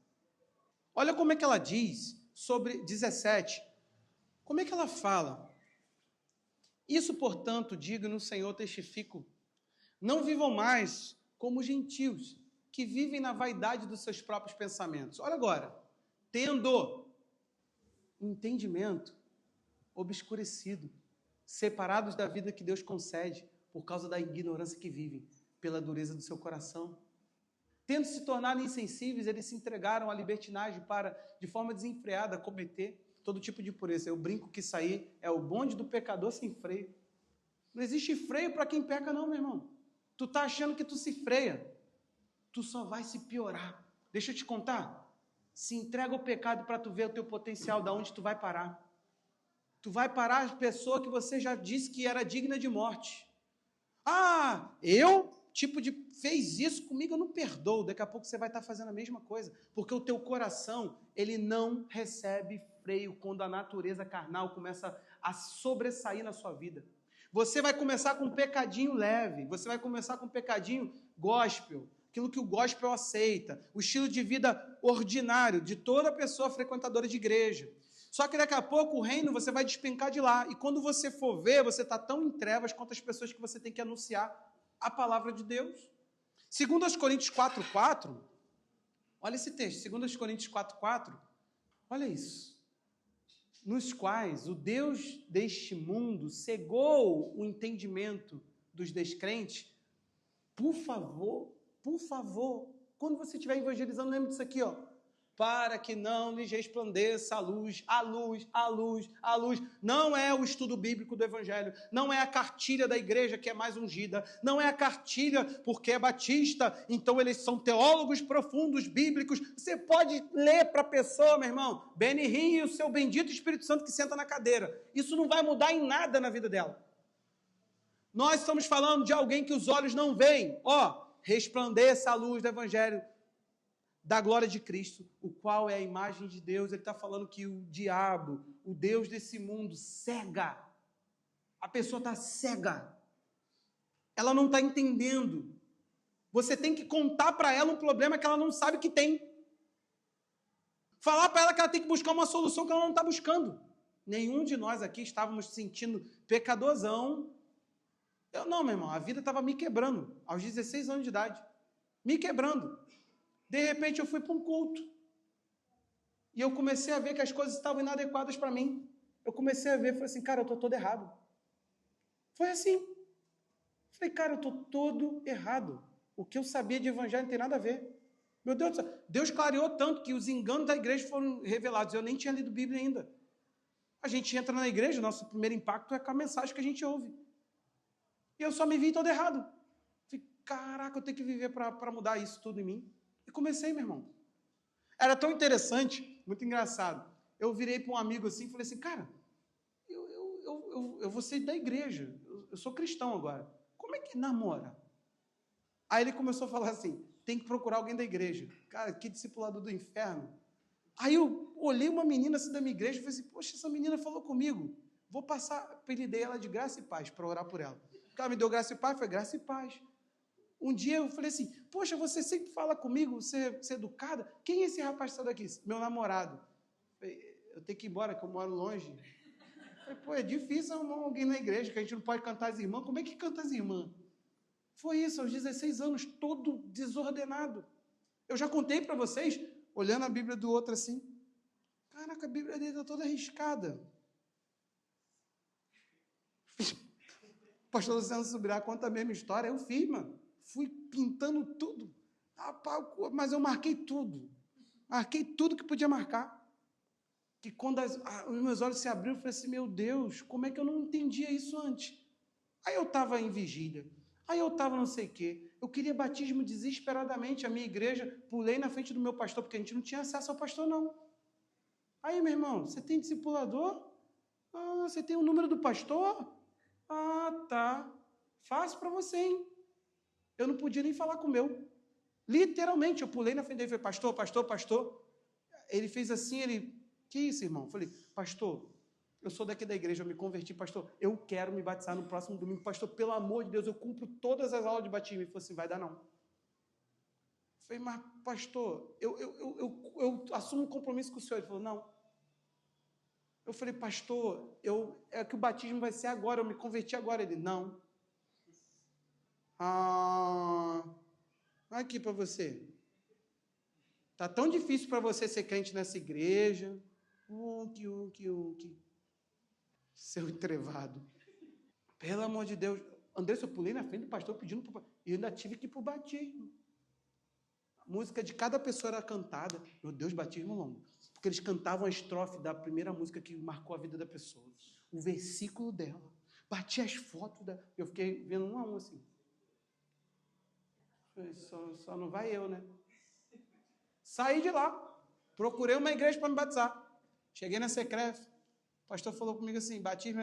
Olha como é que ela diz sobre 17. Como é que ela fala? Isso, portanto, digo no Senhor, testifico, não vivam mais como gentios, que vivem na vaidade dos seus próprios pensamentos. Olha agora, tendo entendimento obscurecido, separados da vida que Deus concede, por causa da ignorância que vivem, pela dureza do seu coração. Tendo se tornado insensíveis, eles se entregaram à libertinagem para, de forma desenfreada, cometer todo tipo de impureza. Eu brinco que isso aí é o bonde do pecador sem freio. Não existe freio para quem peca não, meu irmão. Tu tá achando que tu se freia. Tu só vai se piorar. Deixa eu te contar. Se entrega ao pecado para tu ver o teu potencial, da onde tu vai parar. Tu vai parar a pessoa que você já disse que era digna de morte. Fez isso comigo, eu não perdoo. Daqui a pouco você vai estar fazendo a mesma coisa. Porque o teu coração, ele não recebe freio quando a natureza carnal começa a sobressair na sua vida. Você vai começar com um pecadinho leve, você vai começar com um pecadinho gospel, aquilo que o gospel aceita, o estilo de vida ordinário de toda pessoa frequentadora de igreja. Só que daqui a pouco o reino você vai despencar de lá. E quando você for ver, você está tão em trevas quanto as pessoas que você tem que anunciar a palavra de Deus. 2 Coríntios 4,4, olha esse texto, 2 Coríntios 4,4, olha isso. Nos quais o Deus deste mundo cegou o entendimento dos descrentes. Por favor, quando você estiver evangelizando, lembre disso aqui, ó. Para que não lhes resplandeça a luz. Não é o estudo bíblico do evangelho, não é a cartilha da igreja que é mais ungida, não é a cartilha porque é batista, então eles são teólogos profundos, bíblicos. Você pode ler para a pessoa, meu irmão, Benny Hinn e o seu bendito Espírito Santo que senta na cadeira. Isso não vai mudar em nada na vida dela. Nós estamos falando de alguém que os olhos não veem. Resplandeça a luz do evangelho da glória de Cristo, o qual é a imagem de Deus. Ele está falando que o diabo, o Deus desse mundo, cega. A pessoa está cega. Ela não está entendendo. Você tem que contar para ela um problema que ela não sabe que tem. Falar para ela que ela tem que buscar uma solução que ela não está buscando. Nenhum de nós aqui estávamos se sentindo pecadorzão. Eu não, meu irmão. A vida estava me quebrando aos 16 anos de idade. Me quebrando. De repente eu fui para um culto e eu comecei a ver que as coisas estavam inadequadas para mim. Eu comecei a ver, falei assim, cara, eu estou todo errado. Foi assim. Falei, cara, eu estou todo errado. O que eu sabia de evangelho não tem nada a ver. Meu Deus do céu, Deus clareou tanto que os enganos da igreja foram revelados. Eu nem tinha lido Bíblia ainda. A gente entra na igreja, nosso primeiro impacto é com a mensagem que a gente ouve. E eu só me vi todo errado. Falei, caraca, eu tenho que viver para mudar isso tudo em mim. E comecei, meu irmão. Era tão interessante, muito engraçado. Eu virei para um amigo assim e falei assim, cara, eu vou sair da igreja, eu sou cristão agora. Como é que namora? Aí ele começou a falar assim, tem que procurar alguém da igreja. Cara, que discipulador do inferno. Aí eu olhei uma menina assim da minha igreja e falei assim, poxa, essa menina falou comigo. Vou passar, apelidei ela de Graça e Paz para orar por ela. Porque ela me deu Graça e Paz, foi Graça e Paz. Um dia eu falei assim, poxa, você sempre fala comigo, você é educada. Quem é esse rapaz que está daqui? Meu namorado. Eu tenho que ir embora, que eu moro longe. Eu falei, é difícil arrumar alguém na igreja, que a gente não pode cantar as irmãs. Como é que canta as irmãs? Foi isso, aos 16 anos, todo desordenado. Eu já contei para vocês, olhando a Bíblia do outro assim. Caraca, a Bíblia dele está toda arriscada. Pastor Luciano Subirá conta a mesma história. Eu fiz, mano. Fui pintando tudo. Mas eu marquei tudo. Marquei tudo que podia marcar. Que quando os meus olhos se abriram, eu falei assim, meu Deus, como é que eu não entendia isso antes? Aí eu estava em vigília. Aí eu estava não sei o quê. Eu queria batismo desesperadamente. A minha igreja, pulei na frente do meu pastor, porque a gente não tinha acesso ao pastor, não. Aí, meu irmão, você tem discipulador? Você tem o número do pastor? Tá. Fácil para você, hein? Eu não podia nem falar com o meu. Literalmente, eu pulei na frente dele e falei, pastor. Ele fez assim, que isso, irmão? Eu falei, pastor, eu sou daqui da igreja, eu me converti, pastor, eu quero me batizar no próximo domingo. Pastor, pelo amor de Deus, eu cumpro todas as aulas de batismo. Ele falou assim, vai dar não. Eu falei, mas pastor, eu assumo um compromisso com o senhor. Ele falou, não. Eu falei, pastor, é que o batismo vai ser agora, eu me converti agora. Ele, não. Aqui para você. Tá tão difícil para você ser crente nessa igreja. Seu entrevado. Pelo amor de Deus. Andressa, eu pulei na frente do pastor pedindo para... E eu ainda tive que ir para o batismo. A música de cada pessoa era cantada. Meu Deus, batismo longo. Porque eles cantavam a estrofe da primeira música que marcou a vida da pessoa. O versículo dela. Bati as fotos da... Eu fiquei vendo um a um assim. Só não vai eu, né? Saí de lá. Procurei uma igreja para me batizar. Cheguei na Secref. pastor falou comigo assim, batismo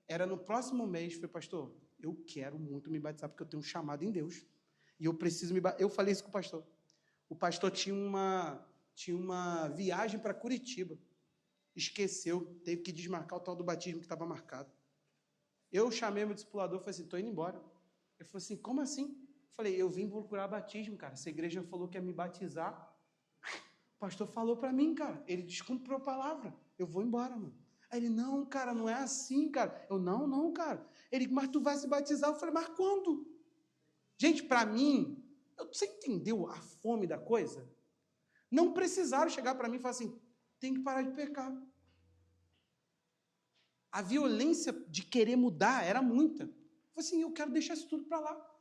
era no próximo mês. Eu falei, pastor, eu quero muito me batizar, porque eu tenho um chamado em Deus. E eu preciso me batizar. Eu falei isso com o pastor. O pastor tinha uma viagem para Curitiba. Esqueceu, teve que desmarcar o tal do batismo que estava marcado. Eu chamei meu discipulador e falei assim, estou indo embora. Ele falou assim, como assim? Eu falei, eu vim procurar batismo, cara. Essa igreja falou que ia me batizar. O pastor falou para mim, cara. Ele descumpriu a palavra. Eu vou embora, mano. Aí ele, não, cara, não é assim, cara. Eu, não, cara. Ele, mas tu vai se batizar? Eu falei, mas quando? Gente, para mim, você entendeu a fome da coisa? Não precisaram chegar para mim e falar assim, tem que parar de pecar. A violência de querer mudar era muita. Eu falei assim, eu quero deixar isso tudo para lá.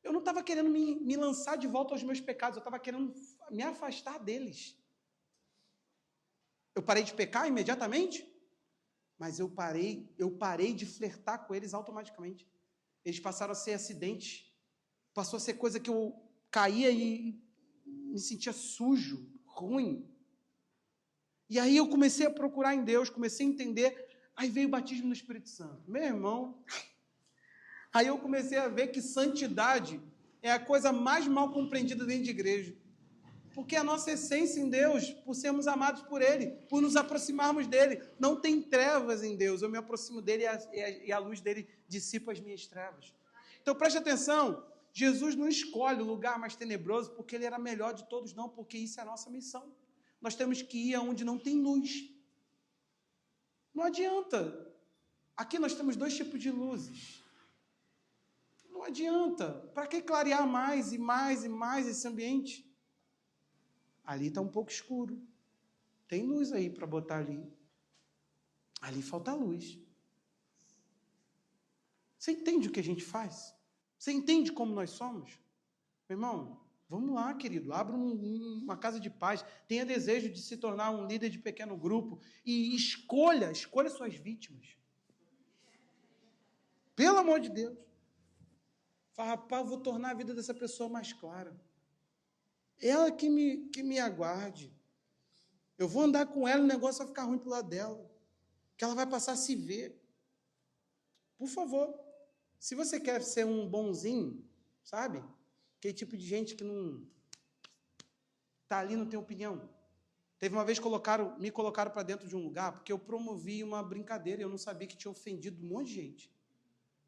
Eu não estava querendo me lançar de volta aos meus pecados, eu estava querendo me afastar deles. Eu parei de pecar imediatamente, mas eu parei de flertar com eles automaticamente. Eles passaram a ser acidentes, passou a ser coisa que eu caía e me sentia sujo, ruim. E aí eu comecei a procurar em Deus, comecei a entender, aí veio o batismo no Espírito Santo. Meu irmão, aí eu comecei a ver que santidade é a coisa mais mal compreendida dentro de igreja. Porque a nossa essência em Deus, por sermos amados por Ele, por nos aproximarmos dEle, não tem trevas em Deus. Eu me aproximo dEle e a luz dEle dissipa as minhas trevas. Então preste atenção, Jesus não escolhe o lugar mais tenebroso porque Ele era melhor de todos, não, porque isso é a nossa missão. Nós temos que ir aonde não tem luz. Não adianta. Aqui nós temos 2 tipos de luzes. Não adianta. Para que clarear mais e mais e mais esse ambiente? Ali está um pouco escuro. Tem luz aí para botar ali. Ali falta luz. Você entende o que a gente faz? Você entende como nós somos? Meu irmão, vamos lá, querido. Abra uma casa de paz. Tenha desejo de se tornar um líder de pequeno grupo. E escolha suas vítimas. Pelo amor de Deus. Fala, rapaz, eu vou tornar a vida dessa pessoa mais clara. Ela que me aguarde. Eu vou andar com ela e o negócio vai ficar ruim pro lado dela. Que ela vai passar a se ver. Por favor, se você quer ser um bonzinho, sabe? Aquele tipo de gente que não está ali, não tem opinião. Teve uma vez me colocaram para dentro de um lugar porque eu promovi uma brincadeira e eu não sabia que tinha ofendido um monte de gente.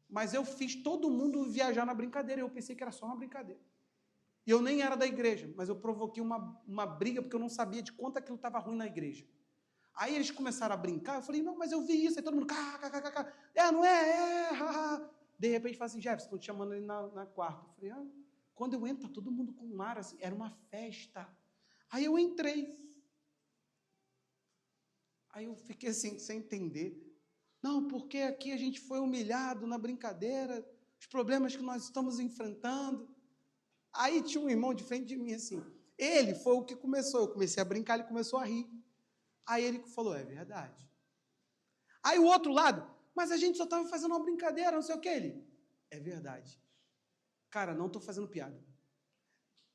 Mas eu fiz todo mundo viajar na brincadeira e eu pensei que era só uma brincadeira. E eu nem era da igreja, mas eu provoquei uma briga porque eu não sabia de quanto aquilo estava ruim na igreja. Aí eles começaram a brincar, eu falei, não, mas eu vi isso. Aí todo mundo, não é. De repente, fala assim, Jefferson, estou te chamando ali na quarta. Eu falei, quando eu entro, tá todo mundo com um ar assim, era uma festa. Aí eu entrei. Aí eu fiquei assim, sem entender. Não, porque aqui a gente foi humilhado na brincadeira, os problemas que nós estamos enfrentando. Aí tinha um irmão de frente de mim, assim. Ele foi o que começou. Eu comecei a brincar, ele começou a rir. Aí ele falou, é verdade. Aí o outro lado, mas a gente só estava fazendo uma brincadeira, não sei o que. Ele, é verdade. Cara, não estou fazendo piada.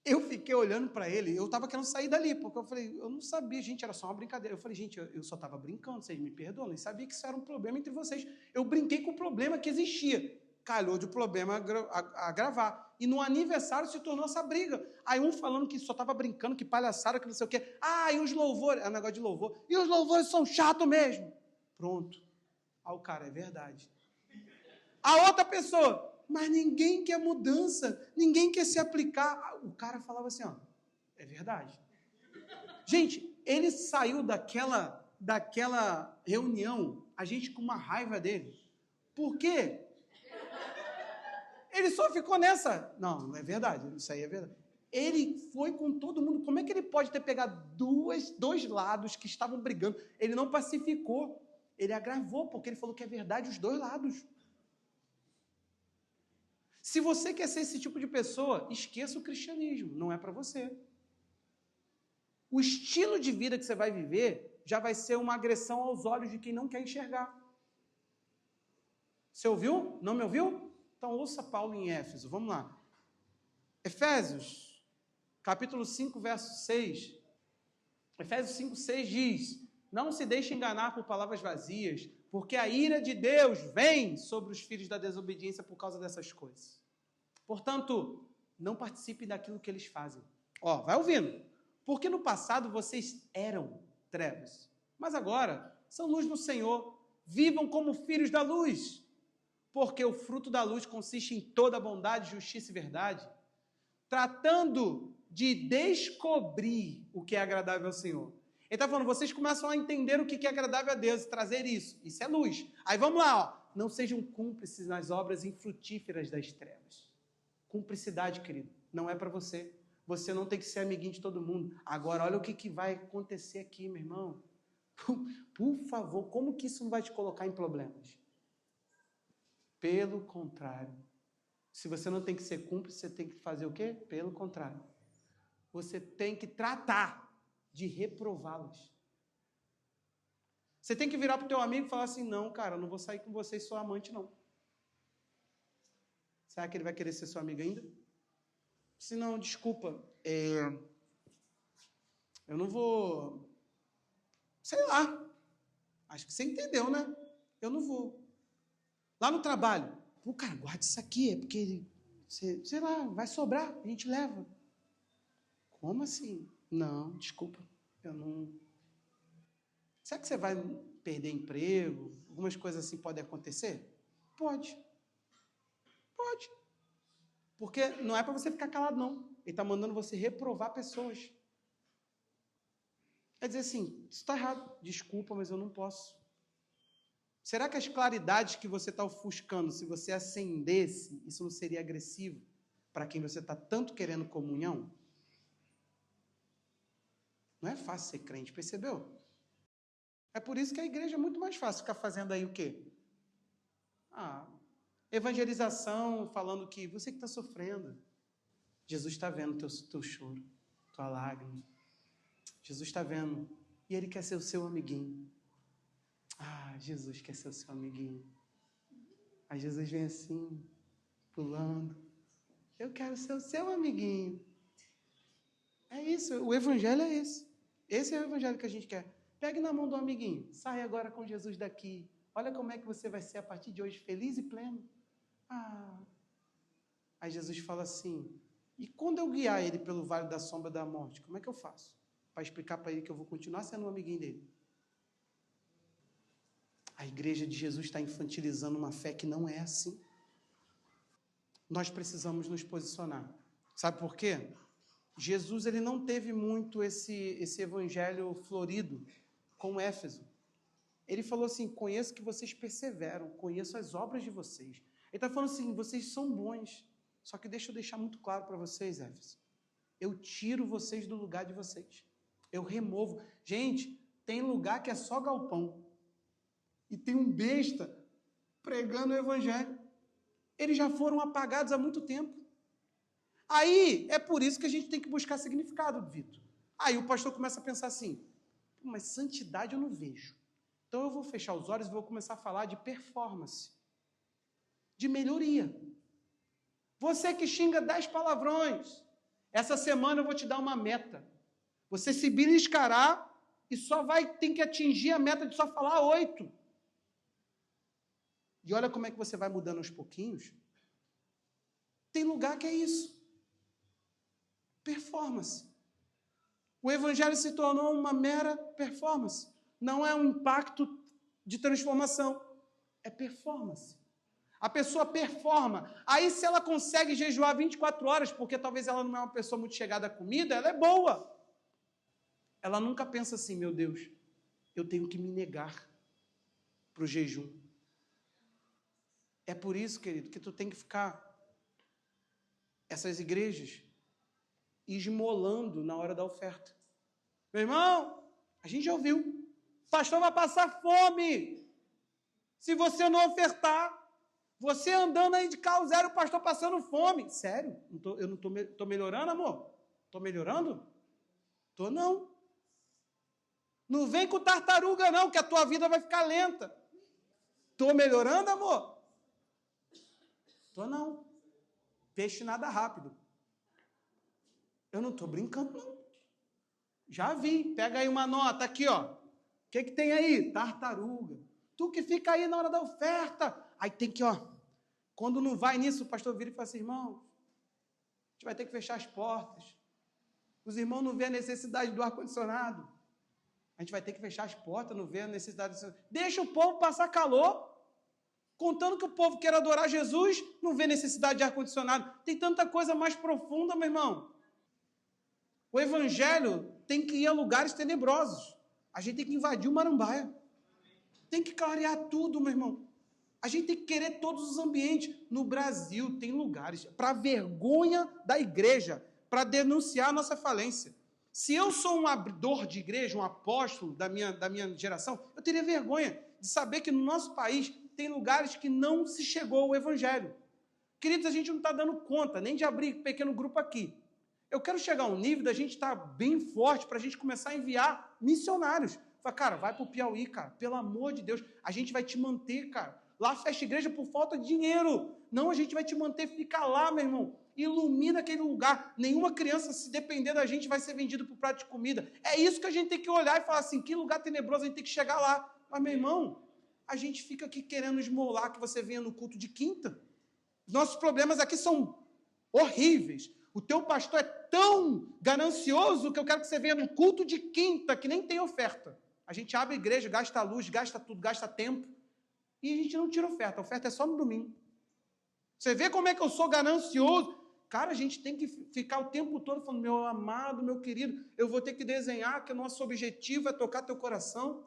Eu fiquei olhando para ele, eu estava querendo sair dali, porque eu falei, eu não sabia, gente, era só uma brincadeira. Eu falei, gente, eu só estava brincando, vocês me perdoam, nem sabia que isso era um problema entre vocês. Eu brinquei com o problema que existia. Calhou de problema a gravar. E no aniversário se tornou essa briga. Aí um falando que só estava brincando, que palhaçada, que não sei o quê. E os louvores, é um negócio de louvor. E os louvores são chatos mesmo. Pronto. O cara, é verdade. A outra pessoa, mas ninguém quer mudança, ninguém quer se aplicar. O cara falava assim, é verdade. Gente, ele saiu daquela reunião, a gente com uma raiva dele. Por quê? Ele só ficou nessa. Não é verdade, isso aí é verdade. Ele foi com todo mundo. Como é que ele pode ter pegado dois lados que estavam brigando? Ele não pacificou. Ele agravou, porque ele falou que é verdade os dois lados. Se você quer ser esse tipo de pessoa, esqueça o cristianismo. Não é para você. O estilo de vida que você vai viver já vai ser uma agressão aos olhos de quem não quer enxergar. Você ouviu? Não me ouviu? Então ouça Paulo em Éfeso, vamos lá. Efésios, capítulo 5, verso 6. Efésios 5, 6 diz, Não se deixe enganar por palavras vazias, porque a ira de Deus vem sobre os filhos da desobediência por causa dessas coisas. Portanto, não participe daquilo que eles fazem. Ó, vai ouvindo. Porque no passado vocês eram trevas, mas agora são luz no Senhor. Vivam como filhos da luz, porque o fruto da luz consiste em toda bondade, justiça e verdade, tratando de descobrir o que é agradável ao Senhor. Ele está falando, vocês começam a entender o que é agradável a Deus e trazer isso. Isso é luz. Aí vamos lá, ó. Não sejam cúmplices nas obras infrutíferas das trevas. Cumplicidade, querido, não é para você. Você não tem que ser amiguinho de todo mundo. Agora, olha o que vai acontecer aqui, meu irmão. Por favor, como que isso não vai te colocar em problemas? Pelo contrário. Se você não tem que ser cúmplice, você tem que fazer o quê? Pelo contrário. Você tem que tratar de reprová-los. Você tem que virar para o teu amigo e falar assim, não, cara, eu não vou sair com você e sou amante, não. Será que ele vai querer ser seu amigo ainda? Se não, desculpa, eu não vou... Sei lá. Acho que você entendeu, né? Eu não vou. Lá no trabalho, pô, cara, guarda isso aqui, é porque, sei lá, vai sobrar, a gente leva. Como assim? Não, desculpa, eu não... Será que você vai perder emprego? Algumas coisas assim podem acontecer? Pode. Pode. Porque não é para você ficar calado, não. Ele está mandando você reprovar pessoas. Quer dizer assim, isso está errado. Desculpa, mas eu não posso. Será que as claridades que você está ofuscando, se você acendesse, isso não seria agressivo para quem você está tanto querendo comunhão? Não é fácil ser crente, percebeu? É por isso que a igreja é muito mais fácil ficar fazendo aí o quê? Evangelização, falando que você que está sofrendo. Jesus está vendo teu choro, tua lágrima. Jesus está vendo. E Ele quer ser o seu amiguinho. Jesus quer ser o seu amiguinho. Aí Jesus vem assim, pulando. Eu quero ser o seu amiguinho. É isso, o evangelho é esse. Esse é o evangelho que a gente quer. Pegue na mão do amiguinho. Sai agora com Jesus daqui. Olha como é que você vai ser a partir de hoje, feliz e pleno. Aí Jesus fala assim, e quando eu guiar ele pelo vale da sombra da morte, como é que eu faço? Para explicar para ele que eu vou continuar sendo um amiguinho dele. A igreja de Jesus está infantilizando uma fé que não é assim. Nós precisamos nos posicionar. Sabe por quê? Jesus ele não teve muito esse evangelho florido com Éfeso. Ele falou assim, conheço que vocês perseveram, conheço as obras de vocês. Ele está falando assim, vocês são bons, só que deixa eu deixar muito claro para vocês, Éfeso. Eu tiro vocês do lugar de vocês. Eu removo. Gente, tem lugar que é só galpão. E tem um besta pregando o evangelho. Eles já foram apagados há muito tempo. Aí, é por isso que a gente tem que buscar significado, Vitor. Aí o pastor começa a pensar assim, mas santidade eu não vejo. Então eu vou fechar os olhos e vou começar a falar de performance, de melhoria. Você que xinga 10 palavrões, essa semana eu vou te dar uma meta. Você se beliscará e só vai ter que atingir a meta de só falar 8. E olha como é que você vai mudando aos pouquinhos. Tem lugar que é isso. Performance. O evangelho se tornou uma mera performance. Não é um impacto de transformação. É performance. A pessoa performa. Aí se ela consegue jejuar 24 horas, porque talvez ela não é uma pessoa muito chegada à comida, ela é boa. Ela nunca pensa assim, meu Deus, eu tenho que me negar para o jejum. É por isso, querido, que tu tem que ficar essas igrejas esmolando na hora da oferta. Meu irmão, a gente já ouviu. O pastor vai passar fome se você não ofertar. Você andando aí de carro zero, o pastor passando fome. Sério? Eu não estou melhorando, amor? Estou melhorando? Estou não. Não vem com tartaruga não, que a tua vida vai ficar lenta. Estou melhorando, amor? Estou não. Peixe nada rápido. Eu não estou brincando, não. Já vi. Pega aí uma nota aqui, ó. que tem aí? Tartaruga. Tu que fica aí na hora da oferta. Aí tem que, quando não vai nisso, o pastor vira e fala assim, irmão, a gente vai ter que fechar as portas. Os irmãos não vêem a necessidade do ar-condicionado. A gente vai ter que fechar as portas, não vê a necessidade do... Deixa o povo passar calor. Contando que o povo quer adorar Jesus, não vê necessidade de ar-condicionado. Tem tanta coisa mais profunda, meu irmão. O evangelho tem que ir a lugares tenebrosos. A gente tem que invadir o Marambaia. Tem que clarear tudo, meu irmão. A gente tem que querer todos os ambientes. No Brasil tem lugares para vergonha da igreja, para denunciar a nossa falência. Se eu sou um abridor de igreja, um apóstolo da minha geração, eu teria vergonha de saber que no nosso país tem lugares que não se chegou o evangelho. Queridos, a gente não está dando conta nem de abrir pequeno grupo aqui. Eu quero chegar a um nível da gente estar bem forte para a gente começar a enviar missionários. Fala, cara, vai para o Piauí, cara, pelo amor de Deus, a gente vai te manter, cara. Lá fecha igreja por falta de dinheiro. Não, a gente vai te manter, fica lá, meu irmão. Ilumina aquele lugar. Nenhuma criança, se depender da gente, vai ser vendida por prato de comida. É isso que a gente tem que olhar e falar assim, que lugar tenebroso, a gente tem que chegar lá. Mas, meu irmão, a gente fica aqui querendo esmolar que você venha no culto de quinta. Nossos problemas aqui são horríveis. O teu pastor é tão ganancioso que eu quero que você venha no culto de quinta, que nem tem oferta. A gente abre a igreja, gasta luz, gasta tudo, gasta tempo. E a gente não tira oferta. A oferta é só no domingo. Você vê como é que eu sou ganancioso? Cara, a gente tem que ficar o tempo todo falando, meu amado, meu querido, eu vou ter que desenhar que o nosso objetivo é tocar teu coração.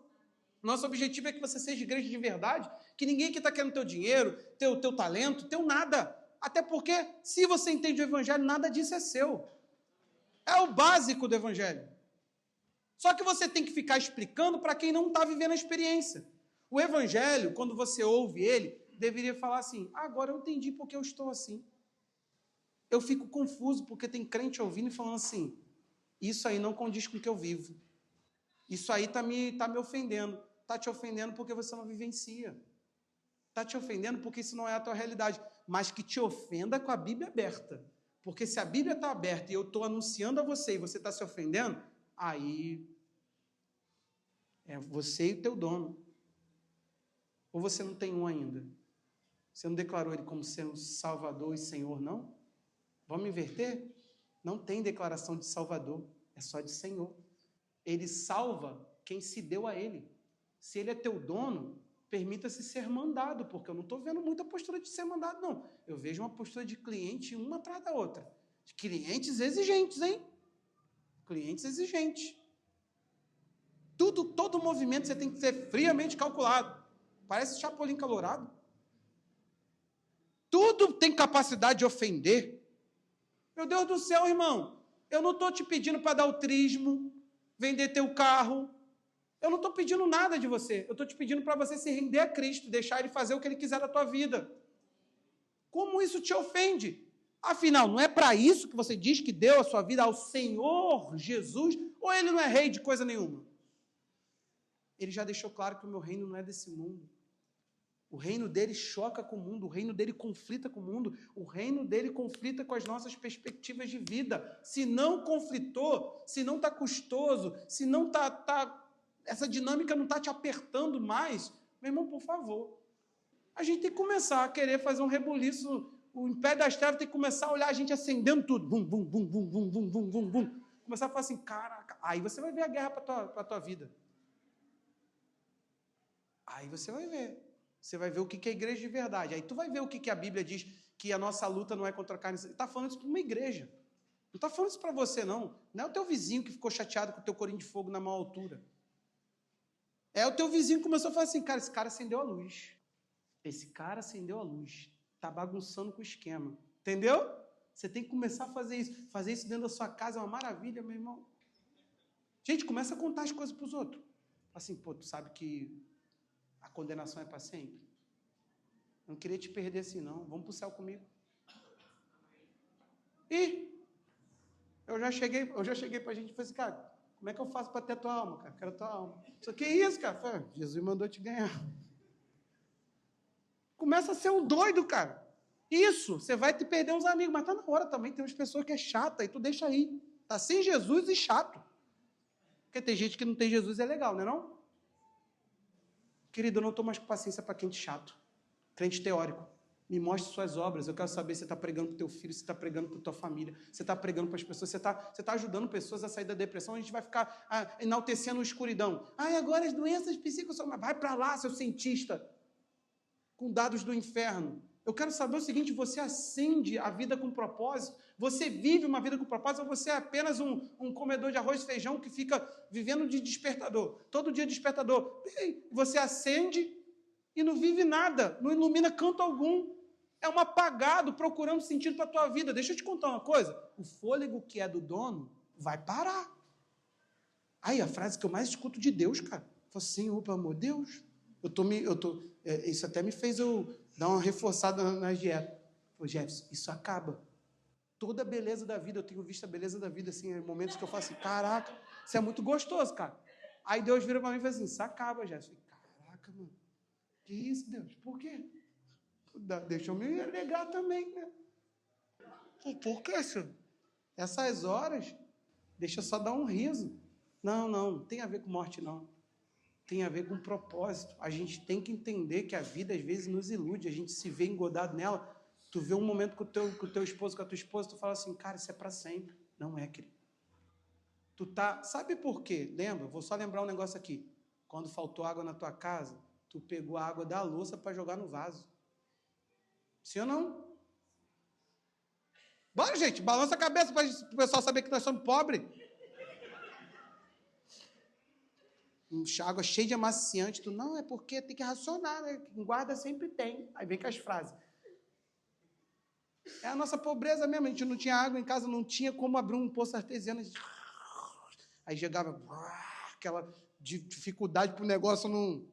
Nosso objetivo é que você seja igreja de verdade, que ninguém que está querendo teu dinheiro, teu talento, teu nada. Até porque, se você entende o evangelho, nada disso é seu. É o básico do evangelho. Só que você tem que ficar explicando para quem não está vivendo a experiência. O evangelho, quando você ouve ele, deveria falar assim, agora eu entendi porque eu estou assim. Eu fico confuso porque tem crente ouvindo e falando assim, isso aí não condiz com o que eu vivo. Isso aí está me ofendendo. Está te ofendendo porque você não vivencia. Está te ofendendo porque isso não é a tua realidade. Mas que te ofenda com a Bíblia aberta. Porque se a Bíblia está aberta e eu estou anunciando a você e você está se ofendendo, aí é você e o teu dono. Ou você não tem um ainda? Você não declarou ele como seu Salvador e Senhor, não? Vamos inverter? Não tem declaração de Salvador, é só de Senhor. Ele salva quem se deu a ele. Se ele é teu dono, permita-se ser mandado, porque eu não estou vendo muita postura de ser mandado, não. Eu vejo uma postura de cliente uma atrás da outra. De clientes exigentes, hein? Clientes exigentes. Todo movimento você tem que ser friamente calculado. Parece Chapolin colorado. Tudo tem capacidade de ofender. Meu Deus do céu, irmão. Eu não estou te pedindo para dar o trismo, vender teu carro. Eu não estou pedindo nada de você. Eu estou te pedindo para você se render a Cristo, deixar Ele fazer o que Ele quiser da tua vida. Como isso te ofende? Afinal, não é para isso que você diz que deu a sua vida ao Senhor Jesus? Ou Ele não é rei de coisa nenhuma? Ele já deixou claro que o meu reino não é desse mundo. O reino dele choca com o mundo, o reino dele conflita com o mundo, o reino dele conflita com as nossas perspectivas de vida. Se não conflitou, se não está custoso, se não essa dinâmica não está te apertando mais, meu irmão, por favor. A gente tem que começar a querer fazer um rebuliço, o Império das Trevas tem que começar a olhar a gente acendendo tudo. Bum, bum, bum, bum, bum, bum, bum, bum, bum. Começar a falar assim, caraca, aí você vai ver a guerra para a tua vida. Aí você vai ver. Você vai ver o que é igreja de verdade. Aí tu vai ver o que a Bíblia diz, que a nossa luta não é contra a carne. Está falando isso para uma igreja. Não está falando isso para você, não. Não é o teu vizinho que ficou chateado com o teu corinho de fogo na maior altura. É o teu vizinho que começou a falar assim, cara, esse cara acendeu a luz. Esse cara acendeu a luz. Está bagunçando com o esquema. Entendeu? Você tem que começar a fazer isso. Fazer isso dentro da sua casa é uma maravilha, meu irmão. Gente, começa a contar as coisas para os outros. Assim, pô, tu sabe que a condenação é para sempre? Não queria te perder assim, não. Vamos para o céu comigo. E eu já cheguei para a gente e falei assim, cara, como é que eu faço para ter a tua alma, cara? Quero a tua alma. Isso que é isso, cara? Falei, Jesus mandou te ganhar. Começa a ser um doido, cara. Isso, você vai te perder uns amigos, mas tá na hora também. Tem umas pessoas que é chata e tu deixa aí. Tá sem Jesus e chato. Porque tem gente que não tem Jesus e é legal, não é não? Querido, eu não estou mais com paciência para crente chato, crente teórico. Me mostre suas obras. Eu quero saber se você está pregando para o teu filho, se você está pregando para a tua família, se você está pregando para as pessoas, se você está ajudando pessoas a sair da depressão. A gente vai ficar enaltecendo a escuridão. Agora as doenças psicossociais. Vai para lá, seu cientista, com dados do inferno. Eu quero saber o seguinte: você acende a vida com propósito? Você vive uma vida com propósito ou você é apenas um comedor de arroz e feijão que fica vivendo de despertador? Todo dia despertador. Você acende e não vive nada, não ilumina canto algum. É um apagado procurando sentido para a tua vida. Deixa eu te contar uma coisa. O fôlego que é do dono vai parar. Aí, a frase que eu mais escuto de Deus, cara. Eu falo assim: pelo amor de Deus. Isso até me fez eu dar uma reforçada na dieta. Eu falei: Jefferson, isso acaba. Toda a beleza da vida, eu tenho visto a beleza da vida, assim, em momentos que eu falo assim: caraca, isso é muito gostoso, cara. Aí Deus vira para mim e fala assim: isso acaba, Jefferson. Eu falei: caraca, mano. Que isso, Deus? Por quê? Deixa eu me alegrar também, né? Por que, senhor? Essas horas, deixa eu só dar um riso. Não tem a ver com morte, não. Tem a ver com propósito. A gente tem que entender que a vida, às vezes, nos ilude. A gente se vê engodado nela. Tu vê um momento com o teu esposo, com a tua esposa, tu fala assim: cara, isso é para sempre. Não é, querido. Sabe por quê? Lembra? Vou só lembrar um negócio aqui. Quando faltou água na tua casa, tu pegou a água da louça para jogar no vaso. Sim ou não? Bora, gente, balança a cabeça para o pessoal saber que nós somos pobres. Água cheia de amaciante. Não, é porque tem que racionar, né? Quem guarda sempre tem. Aí vem com as frases. É a nossa pobreza mesmo. A gente não tinha água em casa, não tinha como abrir um poço artesiano. Aí chegava aquela dificuldade para o negócio não...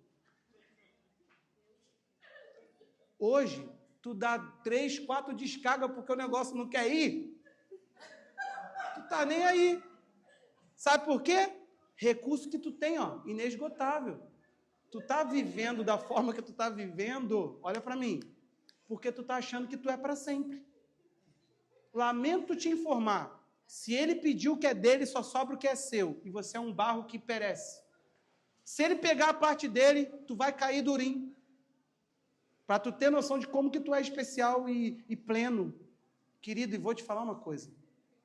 Hoje, tu dá 3, 4 descargas porque o negócio não quer ir. Tu tá nem aí. Sabe por quê? Recurso que tu tem, inesgotável. Tu tá vivendo da forma que tu tá vivendo, olha para mim, porque tu tá achando que tu é para sempre. Lamento te informar, se ele pediu o que é dele, só sobra o que é seu, e você é um barro que perece. Se ele pegar a parte dele, tu vai cair durinho. Para tu ter noção de como que tu é especial e pleno. Querido, e vou te falar uma coisa.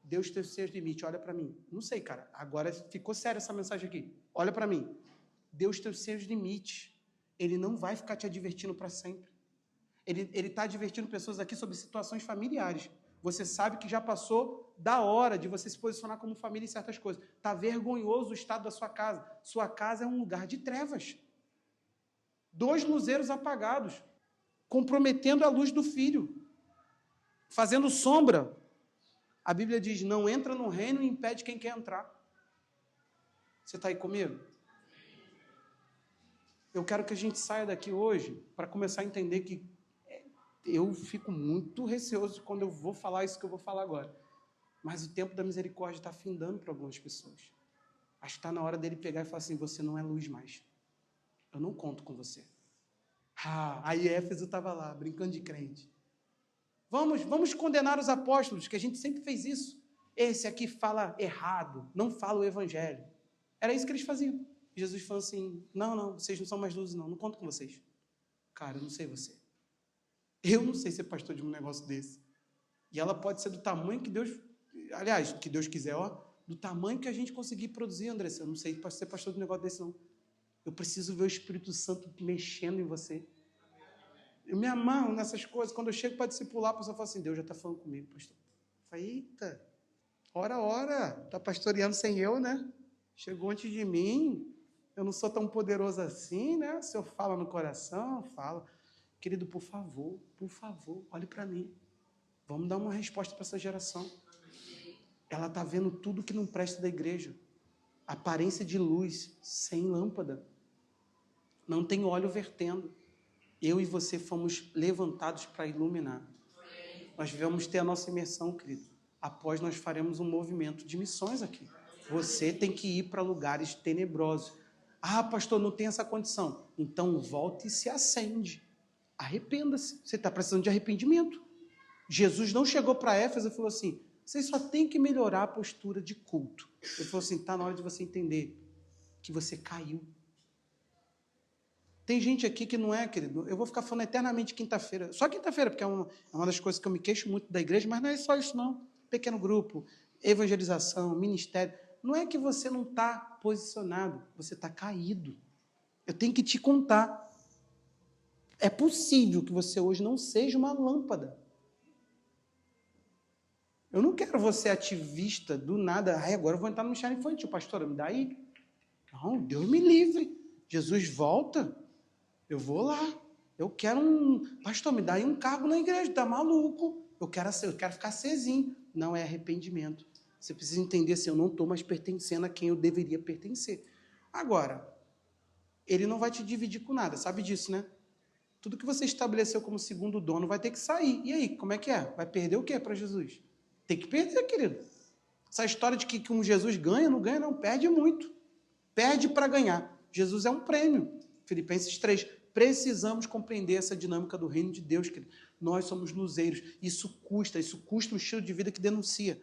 Deus tem seus limites, olha para mim. Não sei, cara, agora ficou séria essa mensagem aqui. Olha para mim. Deus tem seus limites. Ele não vai ficar te advertindo para sempre. Ele está advertindo pessoas aqui sobre situações familiares. Você sabe que já passou da hora de você se posicionar como família em certas coisas. Está vergonhoso o estado da sua casa. Sua casa é um lugar de trevas. 2 luzeiros apagados, comprometendo a luz do filho, fazendo sombra. A Bíblia diz: não entra no reino e impede quem quer entrar. Você está aí comigo? Eu quero que a gente saia daqui hoje para começar a entender que eu fico muito receoso quando eu vou falar isso que eu vou falar agora. Mas o tempo da misericórdia está findando para algumas pessoas. Acho que está na hora dele pegar e falar assim: você não é luz mais. Eu não conto com você. Aí Éfeso estava lá, brincando de crente. Vamos condenar os apóstolos, que a gente sempre fez isso. Esse aqui fala errado, não fala o evangelho. Era isso que eles faziam. Jesus falou assim: não, vocês não são mais luzes, não conto com vocês. Cara, eu não sei você. Eu não sei ser pastor de um negócio desse. E ela pode ser do tamanho que Deus... Aliás, que Deus quiser, do tamanho que a gente conseguir produzir, Andressa. Eu não sei ser pastor de um negócio desse, não. Eu preciso ver o Espírito Santo mexendo em você. Eu me amarro nessas coisas. Quando eu chego para discipular, a pessoa fala assim: Deus já está falando comigo, pastor. Eu falo: eita, ora, está pastoreando sem eu, né? Chegou antes de mim, eu não sou tão poderoso assim, né? O Senhor fala no coração, fala. Querido, por favor, olhe para mim. Vamos dar uma resposta para essa geração. Ela está vendo tudo que não presta da igreja. Aparência de luz, sem lâmpada. Não tem óleo vertendo. Eu e você fomos levantados para iluminar. Nós vamos ter a nossa imersão, querido. Após nós faremos um movimento de missões aqui. Você tem que ir para lugares tenebrosos. Pastor, não tem essa condição. Então volte e se acende. Arrependa-se. Você está precisando de arrependimento. Jesus não chegou para Éfeso e falou assim: vocês só têm que melhorar a postura de culto. Ele falou assim: está na hora de você entender que você caiu. Tem gente aqui que não é, querido. Eu vou ficar falando eternamente quinta-feira. Só quinta-feira, porque é uma das coisas que eu me queixo muito da igreja, mas não é só isso, não. Pequeno grupo, evangelização, ministério. Não é que você não está posicionado, você está caído. Eu tenho que te contar. É possível que você hoje não seja uma lâmpada. Eu não quero você ativista do nada. Ai, agora eu vou entrar no ministério infantil. Pastora, me dá aí. Não, Deus me livre. Jesus volta. Eu vou lá. Eu quero pastor, me dá aí um cargo na igreja, tá maluco? Eu quero ficar cezinho. Não é arrependimento. Você precisa entender assim, eu não estou mais pertencendo a quem eu deveria pertencer. Agora, ele não vai te dividir com nada, sabe disso, né? Tudo que você estabeleceu como segundo dono vai ter que sair. E aí, como é que é? Vai perder o quê para Jesus? Tem que perder, querido. Essa história de que um Jesus ganha, não ganha, não. Perde muito. Perde para ganhar. Jesus é um prêmio. Filipenses 3. Precisamos compreender essa dinâmica do reino de Deus, querido. Nós somos luzeiros. Isso custa um estilo de vida que denuncia.